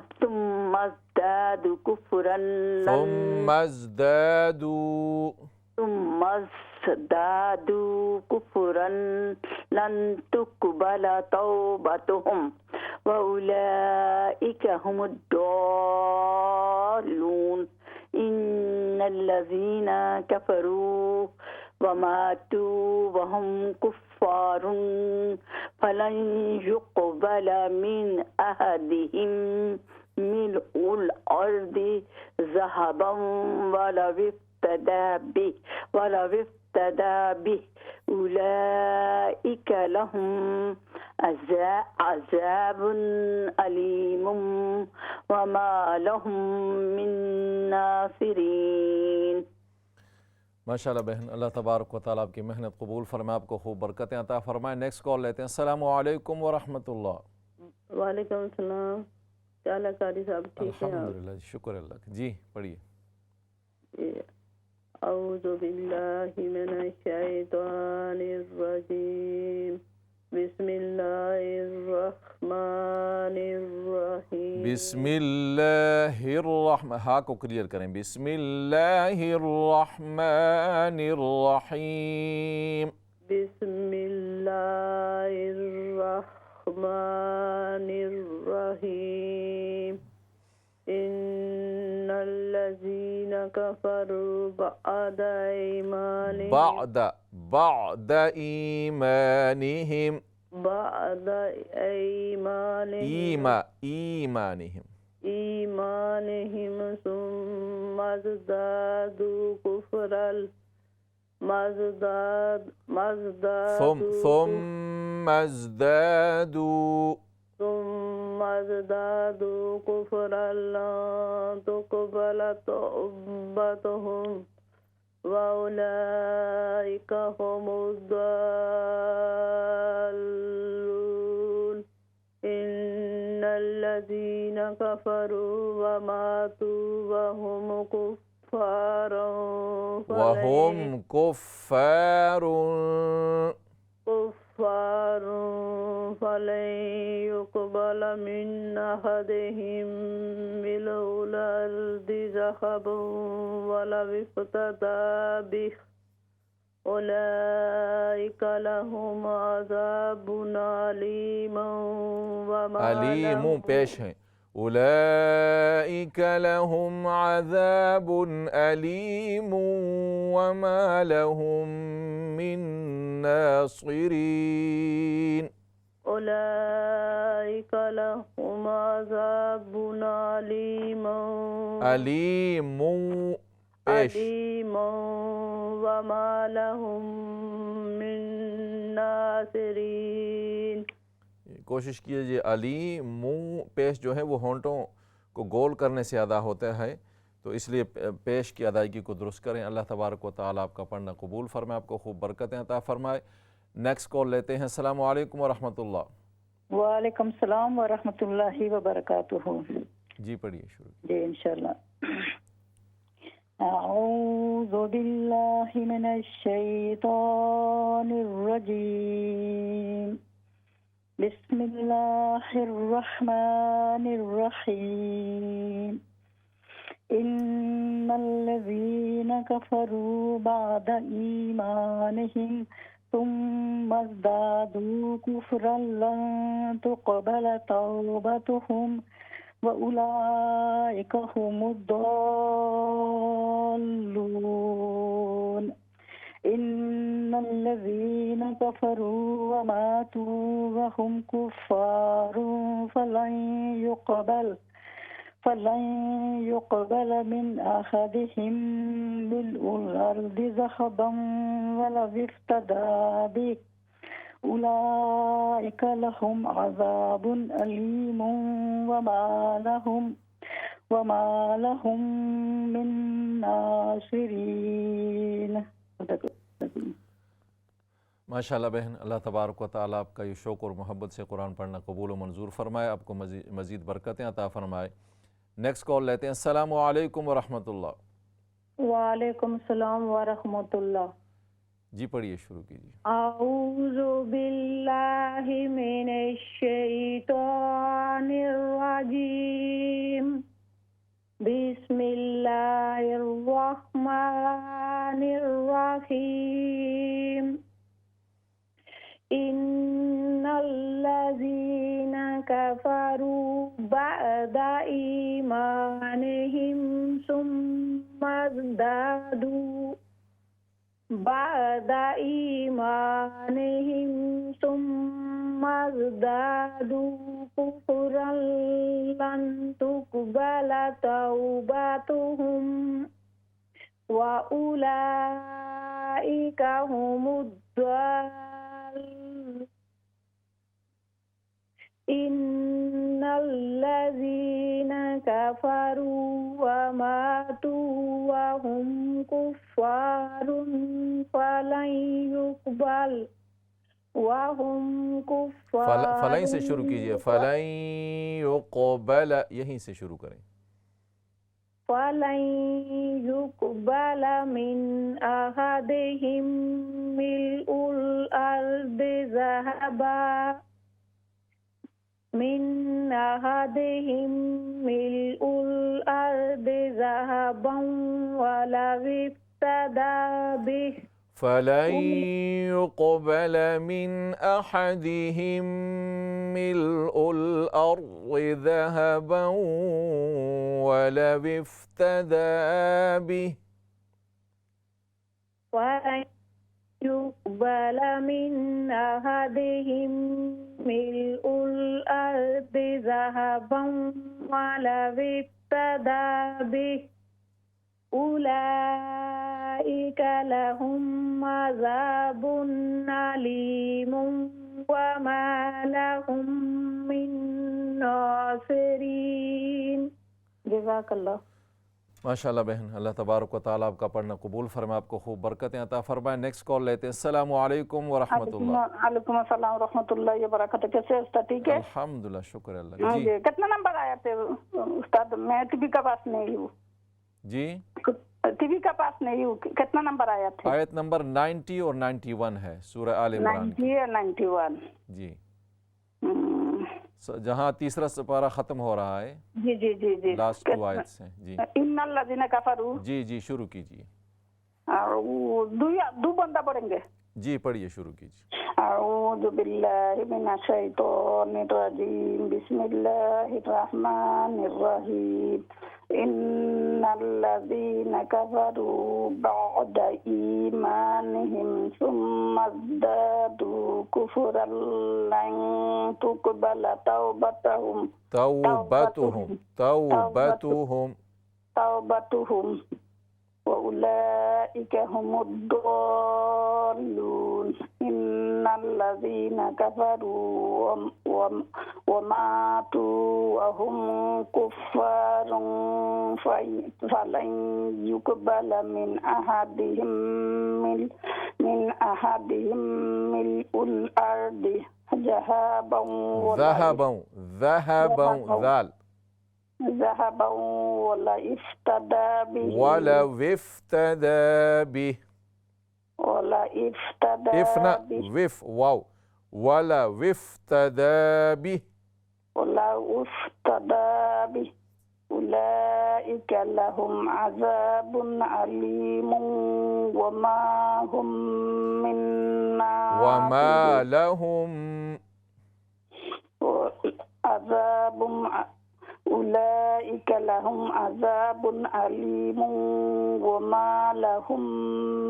ज़दादू कुफ़रन लन तुक़बल तौबतुहुम व उलाइका हुमुद्दल्लून। इन्नल्लज़ीना कफ़रू वमातू वहुम कुफ़्फ़ारुन फलन युक़बल मिन अहदिहिम मिल्उल अर्दि ज़हबन वलव इफ्तदा बिह। उलाइका लहुम अज़ाबुन अलीमुन वमा लहुम मिन नासिरीन। माशाअल्लाह बहन, अल्लाह तबारक व तआला आपकी मेहनत कबूल फरमाए, आपको खूब बरकतें अता फरमाए। नेक्स्ट कॉल लेते हैं। अस्सलामु अलैकुम व रहमतुल्लाह। वालेकुम सलाम। क्या हाल है कारी साहब, ठीक हैं? अल्हम्दुलिल्लाह, शुक्र अल्लाह का। जी पढ़िए। अऊज़ु बिल्लाहि मिनश शैतानिर रजीम, बिस्मिल्लाहिर रहमानिर रहीम। बिस्मिल्लाहिर्रहमान, हाँ को क्लियर करें। बिस्मिल्लाहिर्रहमानिर्रहीम। बिस्मिल्लाहिर्रहमानिर्रहीम। इन्नल्लज़ीना कफ़रू बअदा ईमानिहिम सुम्मा ज़दादू कुफ़रन ثم ازدادوا كفرا لن تقبل توبتهم وأولئك هم الضالون إن الذين كفروا وماتوا وهم كفار فلن يقبل من أحدهم ملء الأرض ذهبا ولو افتدى به أولئك لهم عذاب أليم وما अलीम पेश हैं, उलाइक लहुम अज़ाबुन अलीम वमा लहुम मिन नासिरीन। أولئك لهم عذاب أليم अलीम पेश وما لهم من नासिरीन। कोशिश कीजिए अली मुँह पेश जो है वो होंठों को गोल करने से अदा होता है, तो इसलिए पेश की अदायगी को दुरुस्त करें। अल्लाह तबारक व तआला आपका पढ़ना कबूल फरमाए, आपको खूब बरकतें अता फरमाए। नेक्स्ट कॉल लेते हैं। अस्सलाम वालेकुम व रहमतुल्लाह। वालेकुम सलाम व रहमतुल्लाहि व बरकातुहू। जी पढ़िए शुरू। जी इंशाल्लाह। अऊज़ु बिल्लाहि मिनश शैतानिर रजीम। बिस्मिल्लाहिर रहमानिर रहीम। इन्नल्लज़ीना कफ़रू बअदा ईमानिहिम सुम्मा ज़दादू कुफ़्रन लन तुक़बल तौबतुहुम व उलाइका हुमुद्दल्लून। इन्नल्लज़ीना कफ़रू व मातू व हुम कुफ़्फ़ारुन फलन युक़बल मिन अहदिहिम मिल्उल अर्दि ज़हबन वलौ इफ्तदा बिही उलाइका लहुम अज़ाबुन अलीमुन वमा लहुम मिन नासिरीन। माशाअल्लाह बहन, अल्लाह तबारक व तआला आपका ये शौक़ और मोहब्बत से कुरान पढ़ना कबूल व मंजूर फरमाए, आपको मज़ीद बरकतें अता फरमाए। नेक्स्ट कॉल लेते हैं। अस्सलामु अलैकुम व रहमतुल्लाह। वालेकुम सलाम व रहमतुल्लाह। जी पढ़िए शुरू कीजिए। अऊज़ु बिल्लाहि मिनश शैतानिर रजीम। बिस्मिल्लाहिर रहमानिर रहीम। इन्नल्लज़ीना कफ़रू बअदा ईमानिहिम सुम्मा ज़दादू कुफ़्रन लन तुक़बल तौबतुहुम व उलाइका हुमुद्दल्लून। इन्नल्लज़ीना कफ़रू व मातू व हुम कुफ़्फ़ारुन फलन युक़बल फलन से शुरू कीजिए। फलन युक़बल यहीं से शुरू करें। फलन युक़बल मिन अहदिहिम मिल्उल अर्दि ज़हबा मिन अहदिहिम मिल्उल अर्दि ज़हबन वलौ इफ्तदा बिही फलन युक़बल मिन अहदिहिम मिल्उल अर्दि ज़हबन वलौ इफ्तदा बिही फलन युक़बल मिन अहदिहिम मिल्उल अर्दि ज़हबन वलौ इफ्तदा बिही उलाइका लहुम अज़ाबुन अलीमुन वमा लहुम मिन नासिरीन। जज़ाकल्लाह। माशाअल्लाह बहन, अल्लाह तबारक व तआला आपका पढ़ना कबूल फरमाए, आपको खूब बरकतें अता फरमाए। नेक्स्ट कॉल लेते हैं। अस्सलाम वालेकुम व रहमतुल्लाह। वालेकुम अस्सलाम रहमतुल्लाह व बरकातहू। कैसे हैं उस्ताद? ठीक है अल्हम्दुलिल्लाह, शुक्र अल्लाह हाँ जी। जी। कितना नंबर आया थे उस्ताद? मैं टीवी का पास नहीं हूँ जी, टीवी का पास नहीं हूँ। कितना नंबर आया था? आयत नंबर 90 और 91 है सूरह आल इमरान की। 90 और 91 जी, जहाँ तीसरा सिपारा ख़त्म हो रहा है, जी जी जी जी। लास्ट 2 आयत से। जी इन्नल लज़ीना कफ़रू। जी जी, शुरू कीजिए। और वो दो बंदा पढ़ेंगे। जी पढ़िए, शुरू कीजिए। अऊज़ु बिल्लाहि मिनश शैतानिर रजीम, बिस्मिल्लाहिर रहमानिर रहीम। इन्नल लज़ीना कफ़रू बअद ईमानिहिम सुम्मा ज़्दादू कुफ़्रन लन तुक़बल तौबतहुम वउलाइका हुमुद्दल्लून। इन्नल्लज़ीना कफ़रू वमातू वहुम कुफ़्फ़ारुन फ़लन युक़बल मिन अहदिहिम मिल्उल अर्दि ज़हबन वला इफ्तदा बिही उलाइका लहुम अज़ाबुन अलीमुन वमा हुम मिन्ना उलाइका लहुम अज़ाबुन अलीमुन वमा लहुम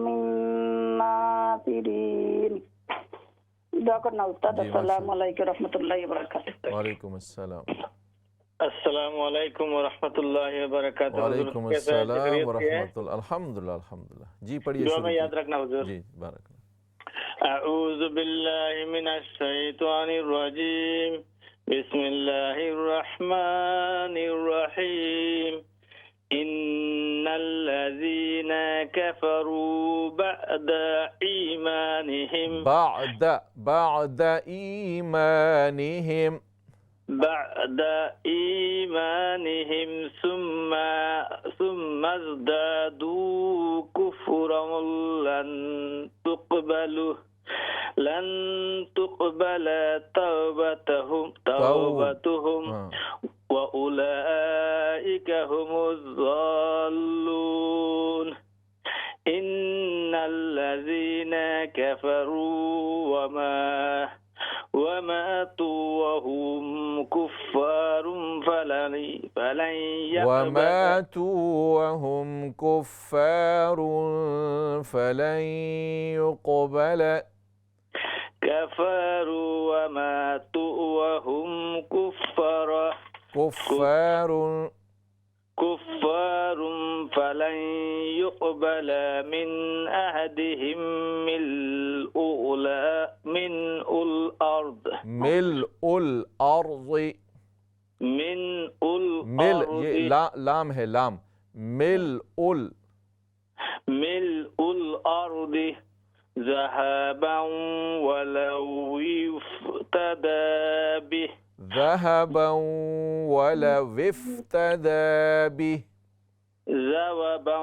मिन नासिरीन। दुआ करना उस्ताद। अस्सलामु अलैकुम रहमतुल्लाहि व बरकातहू। वालेकुम अस्सलाम। अस्सलामु अलैकुम व रहमतुल्लाहि व बरकातहू। वालेकुम अस्सलाम व रहमतुल्लाह। अल्हम्दुलिल्लाह अल्हम्दुलिल्लाह। जी पढ़िए, दुआ शुरू में याद कीजिए। रखना हुजूर। जी बारक। अऊज़ु बिल्लाहि मिनश शैतानिर रजीम, बिस्मिल्लाहिर रहमानिर रहीम। इन्नल्लज़ीना कफ़रू बअद ईमानिहिम सुम्मा ज़्दादू कुफ़्रन लन तुक़बल तौबतहुम वउलाइका हुमुज़्ज़ाल्लून। इन्नल्लज़ीना कफ़रू वमातू वहुम कुफ़्फ़ारुन फ़लन युक़बल كفروا وماتوا وهم كفار فلن يقبل من أحدهم ملء الأرض लाम है, लाम ملء الأرض ذهبا ولو افتدى به ذهبا ولو افتدى به ذهبا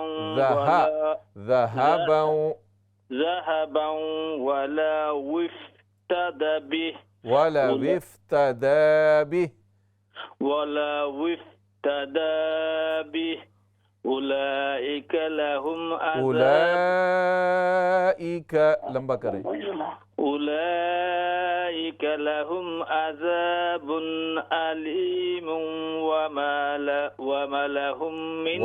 ولو افتدى به أولئك لهم लंबा करें। أولئك لهم عذاب أليم وما لهم من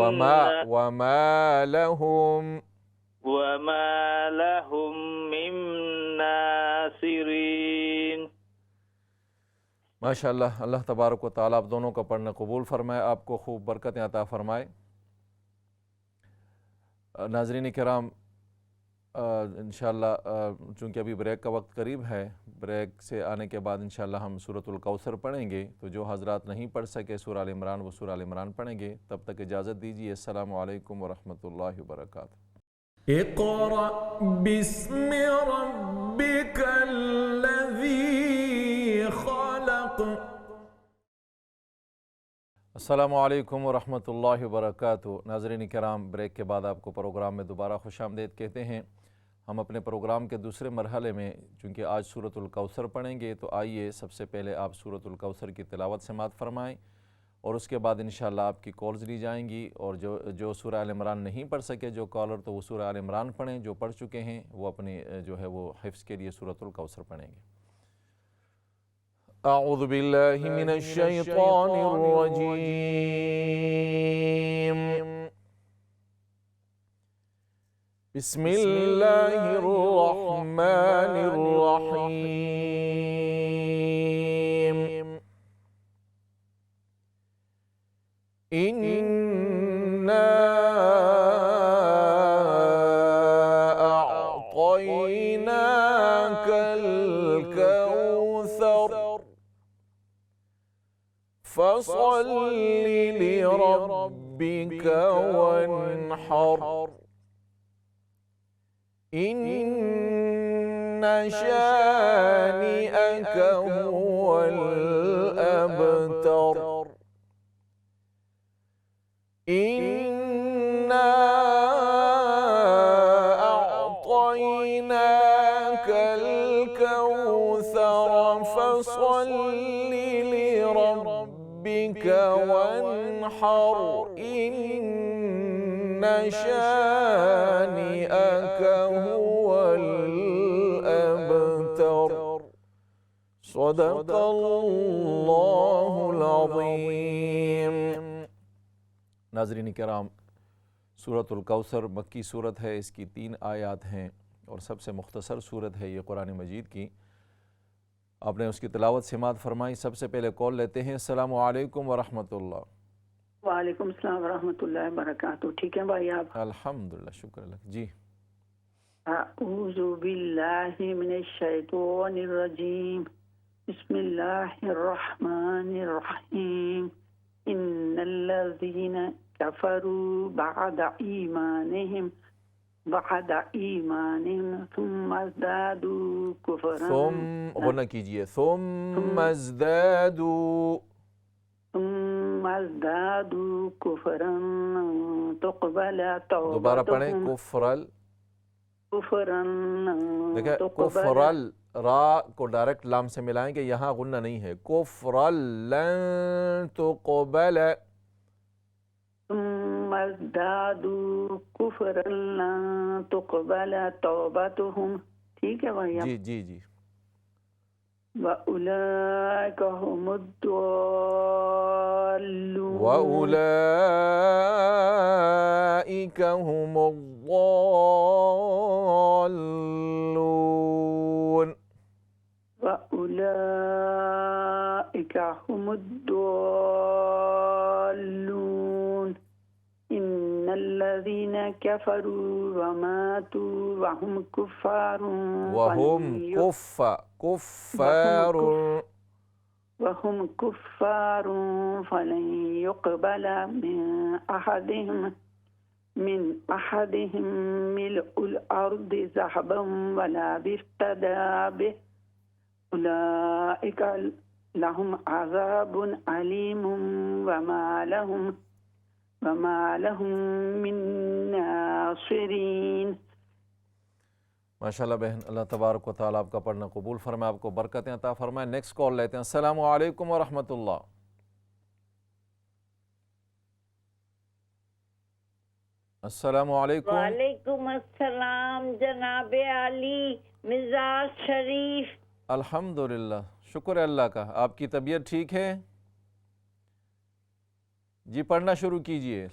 नासिरीन। माशाअल्लाह, अल्लाह तबारक व तआला आप दोनों का पढ़ना कबूल फरमाए, आपको खूब बरकतें अता फरमाए। नाज़रीन किराम, इंशाअल्लाह चूँकि अभी ब्रेक का वक्त करीब है, ब्रेक से आने के बाद इंशाअल्लाह हम सूरतुल कौसर पढ़ेंगे। तो जो हज़रात नहीं पढ़ सके सूरह आल इमरान, वो सूरह आल इमरान पढ़ेंगे। तब तक इजाज़त दीजिए। अस्सलामु अलैकुम वरहमतुल्लाहि वबरकातुहू। इक़रा बिस्मि रब्बिकल्लज़ी ख़लक़। अस्सलामु अलैकुम वरहमतुल्लाहि वबरकातुहू। नाज़रीन किराम, ब्रेक के बाद आपको प्रोग्राम में दोबारा खुशामदीद कहते हैं। हम अपने प्रोग्राम के दूसरे मरहले में चूँकि आज सूरतुल कौसर पढ़ेंगे, तो आइए सबसे पहले आप सूरतुल कौसर की तिलावत समाअत फरमाएँ और उसके बाद इंशाअल्लाह आपकी कॉल्स ली जाएंगी। और जो सूरह आल इमरान नहीं पढ़ सके जो कॉलर, तो वो सूरह आल इमरान पढ़ें। जो पढ़ चुके हैं वो अपने जो है वो हिफ्ज़ के लिए सूरतुल कौसर पढ़ेंगे। अऊज़ु बिल्लाहि मिनश शैतानिर रजीम। बिस्मिल्लाहिर रहमानिर रहीम। इन्ना अअतैनाकल कौसर फसल्लि लिरब्बिका वन्हर। इन्न शानिअक हुवल अबतर। इन्ना अअतैनाकल कौसर फसल्लि लिरब्बिका वन्हर। इन्न शानिअक हुवल अबतर। सदक़ल्लाहुल अज़ीम। नाज़रीन किराम, सूरतुल कौसर मक्की सूरत है। इसकी 3 आयात हैं और सबसे मुख्तसर सूरत है ये कुरान मजीद की। आपने उसकी तिलावत समाअत फरमाई। सबसे पहले कॉल लेते हैं। अस्सलामु अलैकुम वरहमतुल्लाह। वालेकुम सलाम वरहमतुल्लाहि वबरकातुहू। ठीक है भाई आप? अल्हम्दुलिल्लाह, शुक्र अल्लाह जी। अऊज़ु बिल्लाहि मिनश शैतानिर रजीम। बिस्मिल्लाहिर रहमानिर रहीम। इन्नल्लज़ीना कफ़रू बअदा ईमानिहिम सुम्मा ज़दादू कुफ़रन। गुना कीजिए। सुम्मा ज़दादू कुफ़रन तुक़बल तौबतुहुम। दोबारा पढ़ें। कुफ़रल। देखिए, कुफ़रल रा को डायरेक्ट लाम से मिलाएंगे, यहाँ गुन्ना नहीं है। कुफ़रल लन तुक़बल। सुम्मा ज़दादू कुफ़रन लन तुक़बल तौबतुहुम। ठीक है भैया? जी जी जी। वउलाइका हुमुद्दल्लून। वउलाइका हुमुद्दल्लून। वउलाइका हुमुद्दल्लून। इन्नल्लज़ीना कफ़रू वमातू वहुम कुफ़ारुन फलन युक़बल मिन अहदिहिम मिल्उल अर्दि ज़हबन वला बिफ्तदा बिह। उलाइका लहुम अज़ाबुन अलीमुन वमा लहुम मिन नासिरीन। माशाअल्लाह बहन, अल्लाह तबारक व तआला आपका पढ़ना कबूल फरमाए, आपको बरकतें अता फरमाए। नेक्स्ट कॉल लेते हैं। अस्सलामु अलैकुम वरहमतुल्लाह। अस्सलामु अलैकुम। वालेकुम अस्सलाम जनाबे आली मिजाज शरीफ। अल्हम्दुलिल्लाह, शुक्र है अल्लाह का। आपकी तबीयत ठीक है? जी पढ़ना शुरू कीजिए।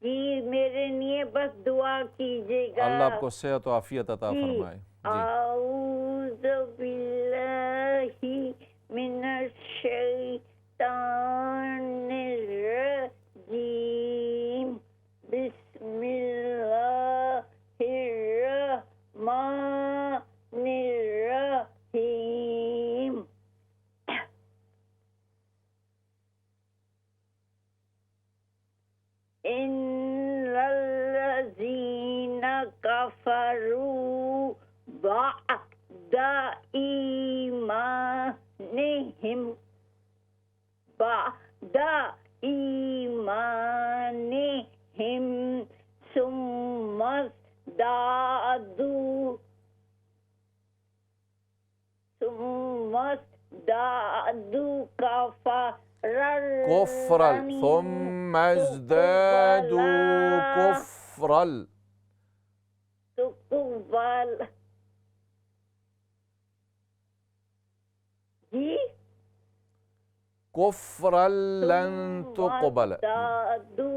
जी मेरे लिए बस दुआ कीजिएगा। अल्लाह आपको सेहत और आफियत अता फरमाए। औज़ु बिल्लाहि मिनश शैतानिर रजीम। बिस्मिल्लाहिर इन्नल्लज़ीना कफ़रू बअदा ईमानिहिम सुम्मज़दादू कुफ्रल सुम्मज़दादू कुफ्रल तुक़बल जी कुफ्रल लन तुक़बल सुम्मज़दादू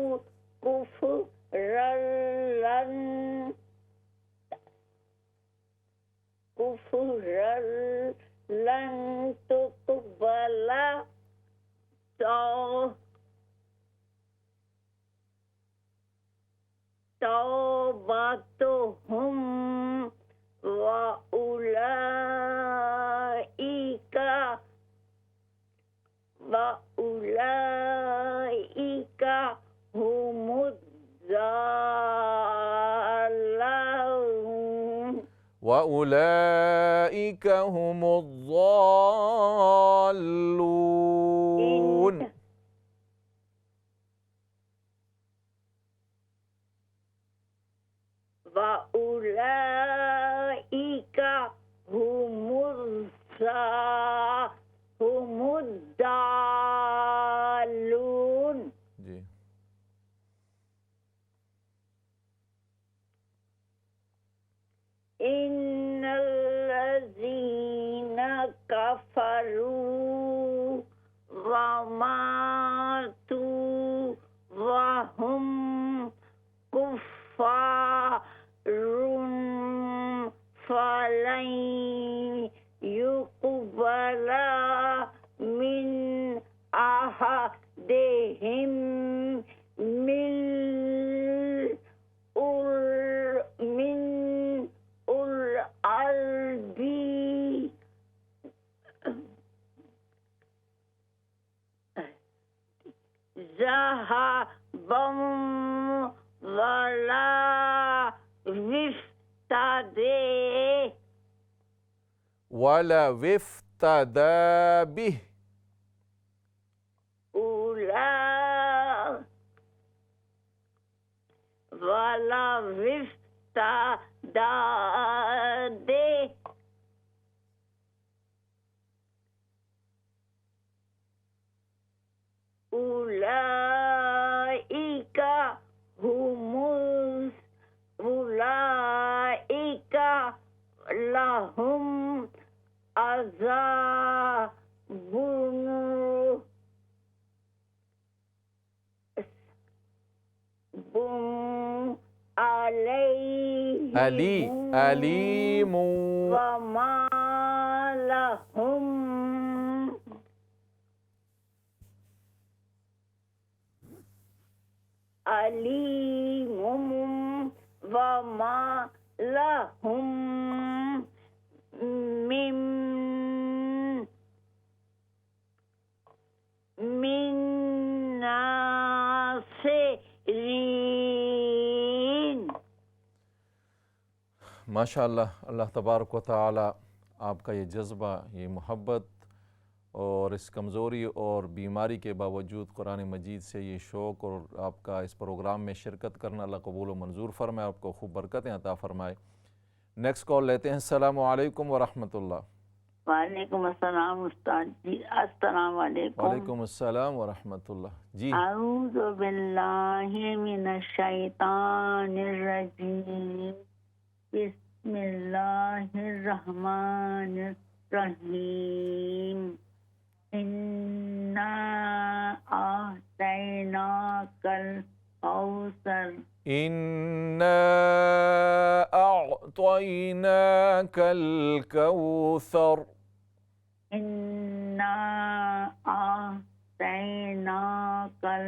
कुफ्रलन तुक़बल तौबतुहुम व उलाइका हुमुज़्ज़ालिमून वउलाइक हुमुज़्ज़ाल्लून वउलाइका हुमुद्दालून। जी इन्नल्लज़ीना कफ़रू वमातू वहुम कुफ़ारुन फलन युक़बला मिन अहदिहिम मिल्उल अर्दी ज़हबन वला विफ्तदा बिह वला विफ्तदा दे उलाइका लहुम अज़ाबुन अलीम वमा लहुम अलीमुम वमा लहुम मिन नासिरीन। माशाअल्लाह, अल्लाह तबारक व तआला आपका ये जज्बा, ये मोहब्बत और इस कमज़ोरी और बीमारी के बावजूद कुरान मजीद से ये शौक़ और आपका इस प्रोग्राम में शिरकत करना अल्लाह कबूल व मंजूर फ़रमाए, आपको खूब बरकतें अता फ़रमाए। नेक्स्ट कॉल लेते हैं। अस्सलामु अलैकुम व रहमतुल्लाह। वालेकुम अस्सलाम उस्ताद जी, अस्सलाम वालेकुम। वालेकुम अस्सलाम व रहमतुल्लाह जी। अऊज़ु बिल्लाहि मिनश शैतानिर रजीम, बिस्मिल्लाहिर रहमानिर रहीम। इन्ना आतैनाकल कौसर, इन्ना अअतैनाकल कौसर, इन्ना आतैनाकल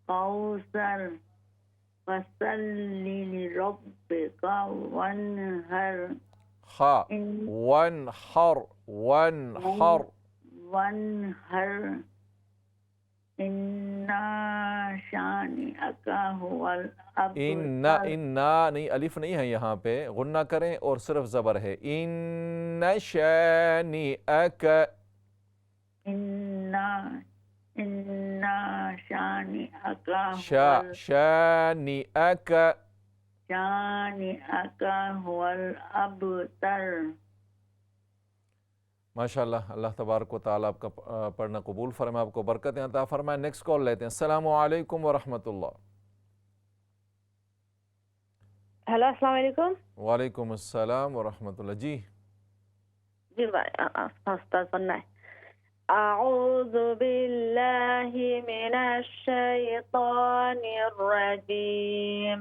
कौसर, फसल्लि लिरब्बिका वन्हर। हा वन्हर वन्हर वन्हर, इन्ना शानिअक शानिअका हुवल इन्ना, अबतर। इन्ना नहीं, अलिफ नहीं है यहाँ पे, गुन्ना करें और सिर्फ ज़बर है। इन्ना शानिअक, इन्ना इन्ना शानिअका हुवल शानिअक। शानिअका हुवल अबतर। माशाअल्लाह, अल्लाह तबारक व तआला आपका पढ़ना कबूल फरमाए, आपको बरकत अता फरमाए। नेक्स्ट कॉल लेते हैं। अस्सलामु अलैकुम व रहमतुल्लाह। हेलो अस्सलाम वालेकुम। वालेकुम अस्सलाम व रहमतुल्लाह। जी जी उस्ताद पढ़ना है। अऊज़ु बिल्लाहि मिनश शैतानिर रजीम।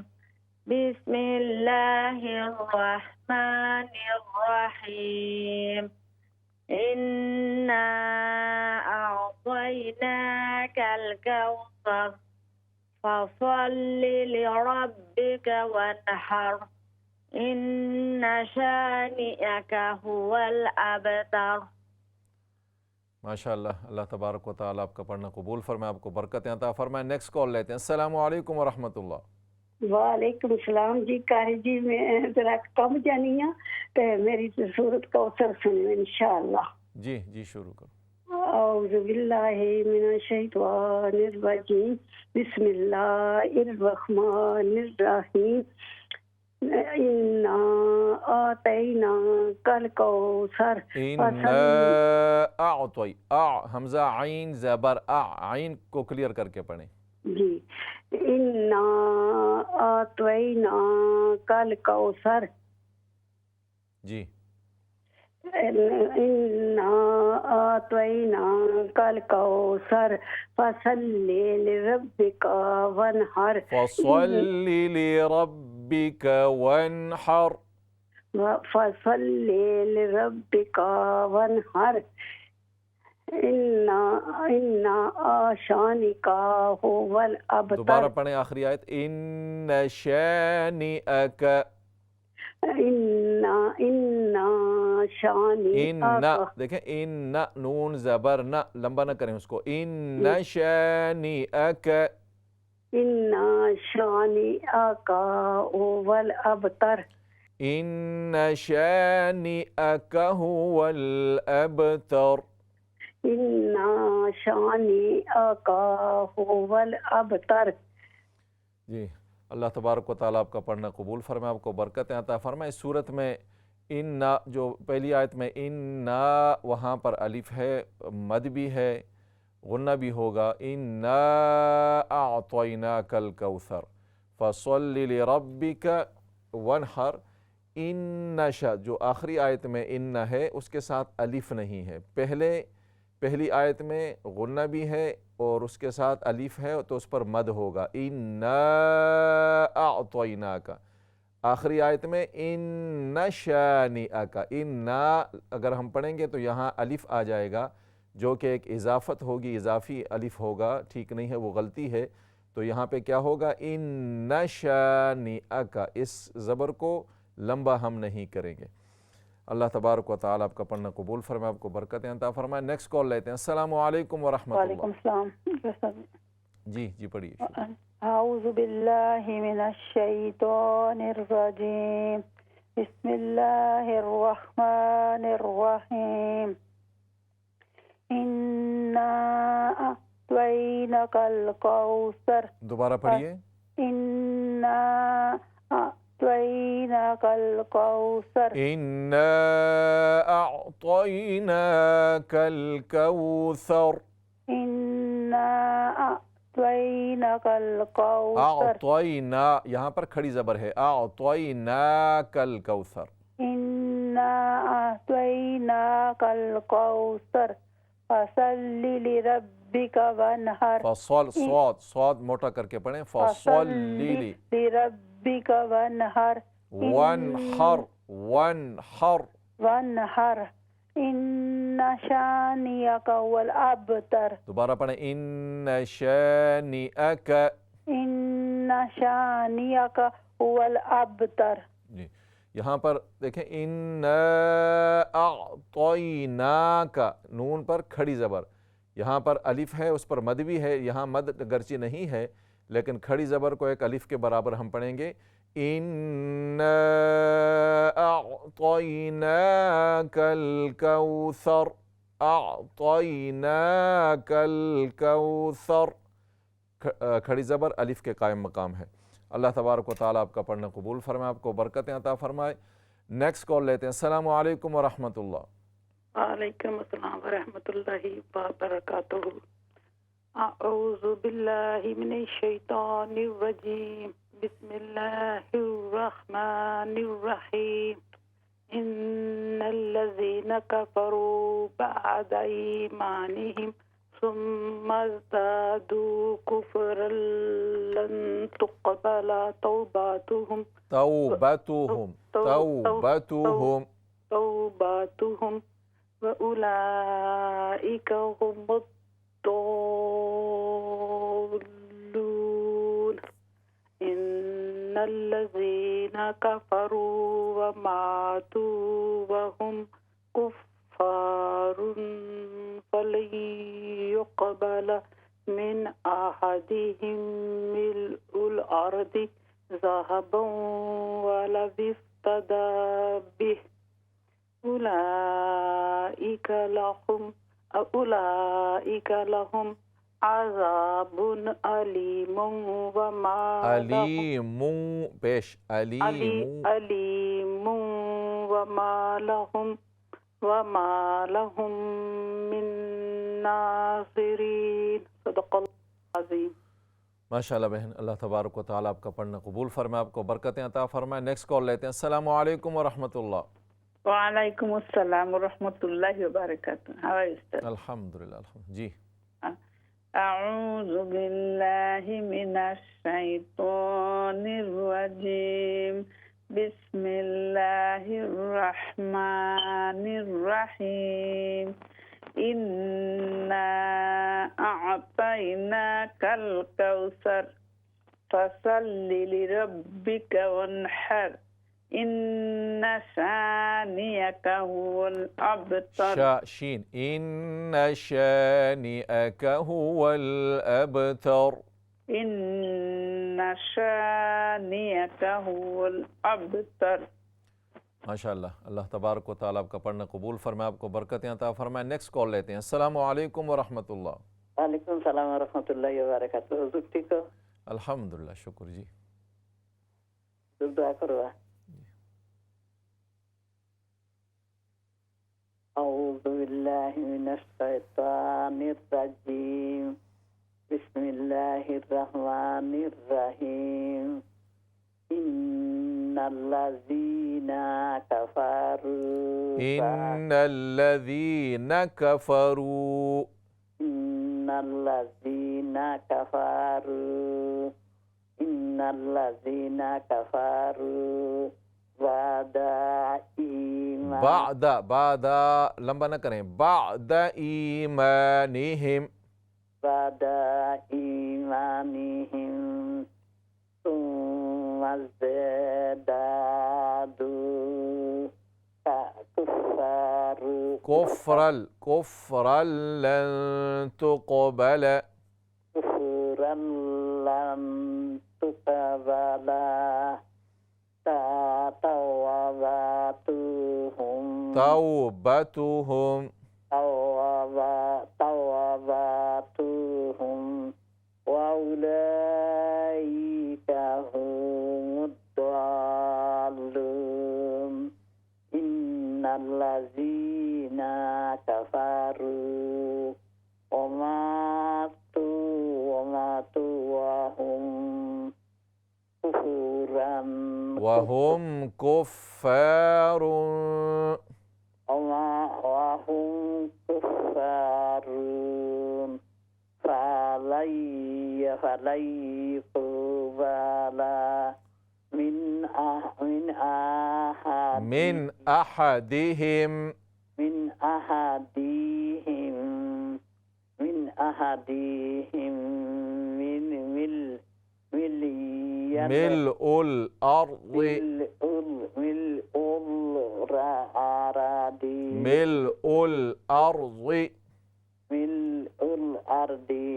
बिस्मिल्लाहिर रहमानिर रहीम। इन्ना अअतैनाकल कौसर फसल्लि लिरब्बिका वन्हर। इन्ना शानिअका हुवल अबतर। माशाअल्लाह, अल्लाह तबारक व तआला आपका पढ़ना कबूल फरमाए, आपको बरकत अता फरमाए। नेक्स्ट कॉल लेते हैं। अस्सलामु अलैकुम व रहमतुल्लाह। वालेकुम सलाम जी। कारी जी मैं जरा कम जानी है तो मेरी सूरत कौसर सुनो इंशाअल्लाह। जी जी शुरू करो। औज़ु बिल्लाहि मिनश शैतानिर रजीम। बिस्मिल्लाहिर रहमानिर रहीम। इन्ना आतैना कल कौसर। इन्ना अअतै, आ हमजा आइन ज़बर, आइन को क्लियर करके पढ़ें जी। इन्ना आतैना कल कौसर। जी। इन्ना आतैना कल कौसर फसल्लि लिरब्बिका वन्हर। फसल्लि लिरब्बिका वन्हर। फसल्लि लिरब्बिका वन्हर। इन्ना इन्ना शानिका हुवल अबतर। दोबारा पढ़ें आखिरी आयत। इन्ना शानिअक। इन्ना इन्ना शानिअका। इन्ना देखें, इन्ना नून ज़बर न, लंबा न करें उसको। इन्ना शानिअक। इन्ना शानिअका हुवल अबतर। इन्ना शानिअक हुवल अबतर। इन्ना शानिअका हुवल अबतर। जी, अल्लाह तबारक व तआला आपका पढ़ना कबूल फरमाए, आपको बरकत अता फरमाए। इस सूरत में इन्ना जो पहली आयत में इन्ना, वहाँ पर अलिफ है, मद भी है, गुन्ना भी होगा। इन्ना अअतैनाकल कौसर फसल्लि लिरब्बिका वन्हर। इन्ना शा जो आखिरी आयत में इन्ना है उसके साथ अलिफ नहीं है। पहली आयत में गुन्ना भी है और उसके साथ अलिफ है, तो उस पर मद होगा। इन्ना अअतैनाका। आखिरी आयत में इन्ना शानिअका। इन्ना अगर हम पढ़ेंगे तो यहाँ अलिफ आ जाएगा, जो कि एक इजाफ़त होगी, इजाफ़ी अलिफ होगा, ठीक नहीं है, वो गलती है। तो यहाँ पे क्या होगा? इन्ना शानिअका। इस ज़बर को लंबा हम नहीं करेंगे। अल्लाह तबारक व तआला आपका पढ़ना कबूल फरमाए, आपको बरकत अता फरमाए। नेक्स्ट कॉल लेते हैं। अस्सलामु अलैकुम व रहमतुल्लाह। वालेकुम सलाम। जी जी पढ़िए। आऊज़ु बिल्लाहि मिनश शैतानिर रजीम। बिस्मिल्लाहिर रहमानिर रहीम। इन्ना अअतैनाकल कौसर। दोबारा पढ़िए। इन्ना अअतैनाकल कौसर। इन्ना अअतैनाकल कौसर। इन्ना अअतैनाकल कौसर। अअतैना, यहाँ पर खड़ी ज़बर है। अअतैनाकल कौसर। इन्ना अअतैनाकल कौसर फसल्लि लिरब्बिका वन्हर। फसल, स्वाद मोटा करके पढ़ें। फसल्लि लिरब्बिका वन्हर। वन्हर। वन्हर। इन्ना शानिअका हुवल अबतर। दोबारा पढ़ें। इन्ना शानिअका। इन्ना शानिअका हुवल अबतर। जी, यहाँ पर देखें। इन्ना अअतैनाका, नून पर खड़ी ज़बर, यहाँ पर अलिफ है, उस पर मद भी है। यहाँ मद गर्ची नहीं है, लेकिन खड़ी ज़बर को एक अलिफ के बराबर हम पढ़ेंगे। इन्ना अअतैनाकल कौसर, अअतैनाकल कौसर, खड़ी ज़बर अलिफ के कायम मकाम है। अल्लाह तबारक व तआला आपका पढ़ना कबूल फरमाए, आपको बरकतें अता फरमाए। नेक्स्ट कॉल लेते हैं। अस्सलामु अलैकुम व रहमतुल्लाह। वालेकुम अस्सलाम व रहमतुल्लाहि व बरकातुहू। अऊज़ु बिल्लाहि मिनश शैतानिर रजीम। बिस्मिल्लाहिर रहमानिर रहीम। इन्नल्लज़ीना कफ़रू बअद ईमानिहिम सुम्मा ज़दादू कुफ़रन लन तुक़बला तौबतुहुम व उलाइका हुमुद्दल्लून। इन्नल्लज़ीना कफ़रू व मातू व हुम कुफ़्फ़ारुन फ़लन युक़बला मिन अहदिहिम मिल्उल अर्दि ज़हबन वलौ इफ्तदा बिहि उलाइका लहुम अज़ाबुन अलीमुन व मा अलीमुन पेश अलीमुन व मा लहुम मिन नासिरीन। सदक़ल्लाहु अज़ीम। माशाअल्लाह बहन, अल्लाह तबारक व तआला आपका पढ़ना कबूल फरमाए, आपको बरकतें अता फरमाए। नेक्स्ट कॉल लेते हैं। अस्सलामु अलैकुम व रहमतुल्लाह। वालेकुम अस्सलाम व रहमतुल्लाहि व बरकातुहू। हाउ आर यू उस्ताद? अल्हम्दुलिल्लाह जी। अऊज़ु बिल्लाहि मिनश शैतानिर रजीम। बिस्मिल्लाहिर रहमानिर रहीम। इन्ना अअतैनाकल कौसर फसल्लि लिरब्बिका वन्हर इन्ना शानिअका हुवल अबतर। शीन इन्ना शानिअका हुवल अबतर। इन्ना शानिअका हुवल अबतर। माशाअल्लाह, अल्लाह तबारक व तआला आपका पढ़ना कबूल फरमाए, आपको बरकतें अता फरमाए। नेक्स्ट कॉल लेते हैं। अस्सलामु अलैकुम व रहमतुल्लाह। वालेकुम सलाम व रहमतुल्लाहि व बरकातुहू। हुजूर ठीक हो? अल्हम्दुलिल्लाह, शुक्र जी। दुआ करो। अऊज़ु बिल्लाहि मिनश शैतानिर रजीम। बिस्मिल्लाहिर रहमानिर रहीम। इन्नल्लज़ीना कफ़रू इन्नल्लज़ीना कफ़रू बादा लंबा न करें, बादा ईमानिहिम सुम्मा ज़दादू कुफ़्रन लन तुक़बला तौबतुहुम व उलाइका हुमुद्दल्लून। इन्नल्लज़ीना कफ़रू व मातू व हुम कुफ़्फ़ारुन फलन युक़बला मिन अहदिहिम मिल्उल अर्दि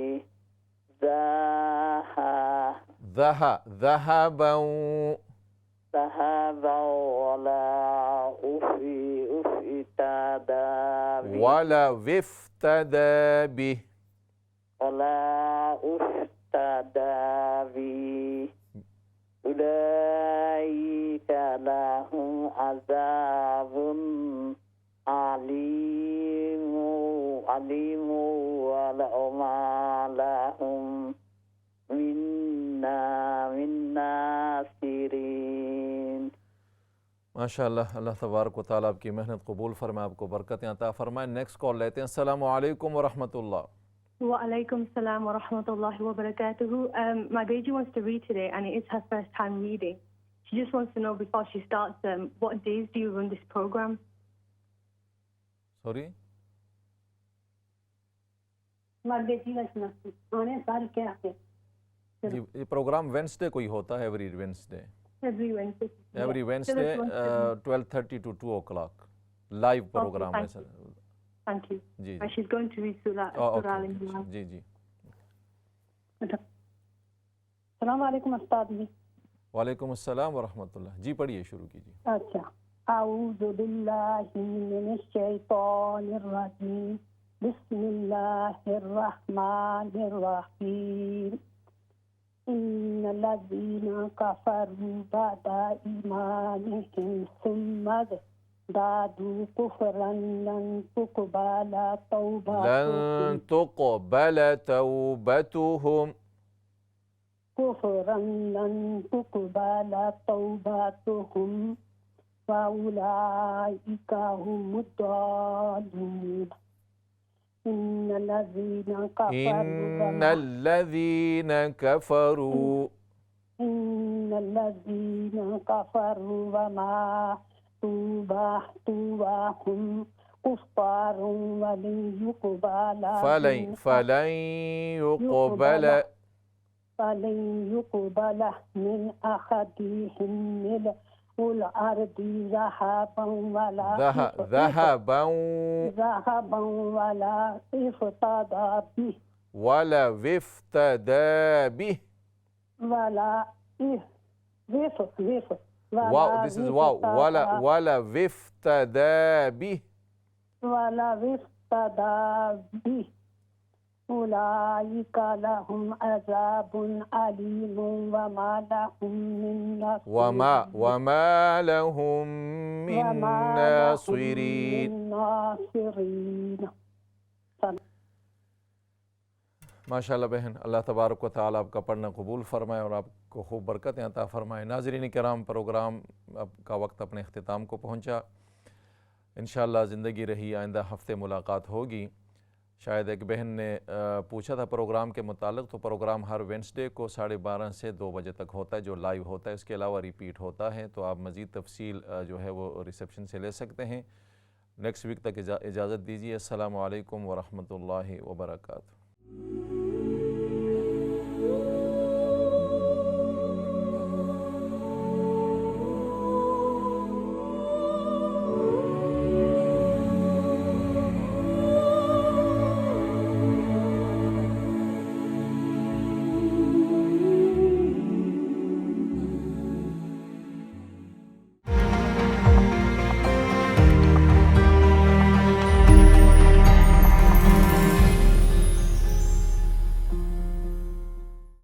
ذهبوا ذهبا ولا افتدى به ولا افتدى به ولا افتدى به أولئك لهم عذاب عليم وما لهم من नासिरीन। माशाअल्लाह, अल्लाह तबारक व तआला आपकी मेहनत कबूल फरमाए, आपको बरकतें अता फरमाए। नेक्स्ट कॉल लेते हैं। अस्सलामु अलैकुम व रहमतुल्लाह। Walaikum salam wa rahmatullahi wa barakatuhu. My baby wants to read today and it is her first time reading. She just wants to know before she starts, what days do you run this program? Sorry? ये program Wednesday को ही होता है, every Wednesday. Every Wednesday. Every Wednesday 12:30 to 2 o'clock live program है sir. Thank you. जी And she's going to read Surah Al-Imran. जी जी। अस्सलाम वालेकुम उस्ताद जी। वालेकुम अस्सलाम व रहमतुल्लाह। जी पढ़िए, शुरू कीजिए। अच्छा, आऊज़ु बिल्लाहि मिनश शैतानिर रजीम, बिस्मिल्लाहिर रहमानिर रहीम, इन्नल्लज़ीना कफ़रू बअदा ईमानिहिम सुम्मा दादू कुफ्रन लन तुक़बला तौबतुहुम कुफ्रन लन तुक़बला तौबतुहुम वउलाइका हुमुद्दालून। इन्नल्लज़ीना कफ़रू वमा तुबाहुम कुफ़ारुन वलन युक़बल मिन अहदिहिम मिल्उल अर्दि ज़हबन वला इफ़्तदा बिहि Wow, this is wow. Wala wiftada bih. Ulaika lahum azabun alimun wa ma lahum min nasirin. माशाअल्लाह बहन, अल्लाह तबारक व तआला आपका पढ़ना कबूल फरमाए और आपको खूब बरकतें अता फरमाए। नाज़रीन किराम, प्रोग्राम का वक्त अपने अख्तिताम को पहुँचा। इंशाअल्लाह ज़िंदगी रही आइंदा हफ़्ते मुलाकात होगी। शायद एक बहन ने पूछा था प्रोग्राम के मुतालिक, तो प्रोग्राम हर वेंसडे को 12:30 से 2 बजे तक होता है जो लाइव होता है। इसके अलावा रिपीट होता है, तो आप मज़ीद तफसील जो है वो रिसेप्शन से ले सकते हैं। नेक्स्ट वीक तक इजाज़त दीजिए। अस्सलामु अलैकुम व रहमतुल्लाहि व बरकातुहू।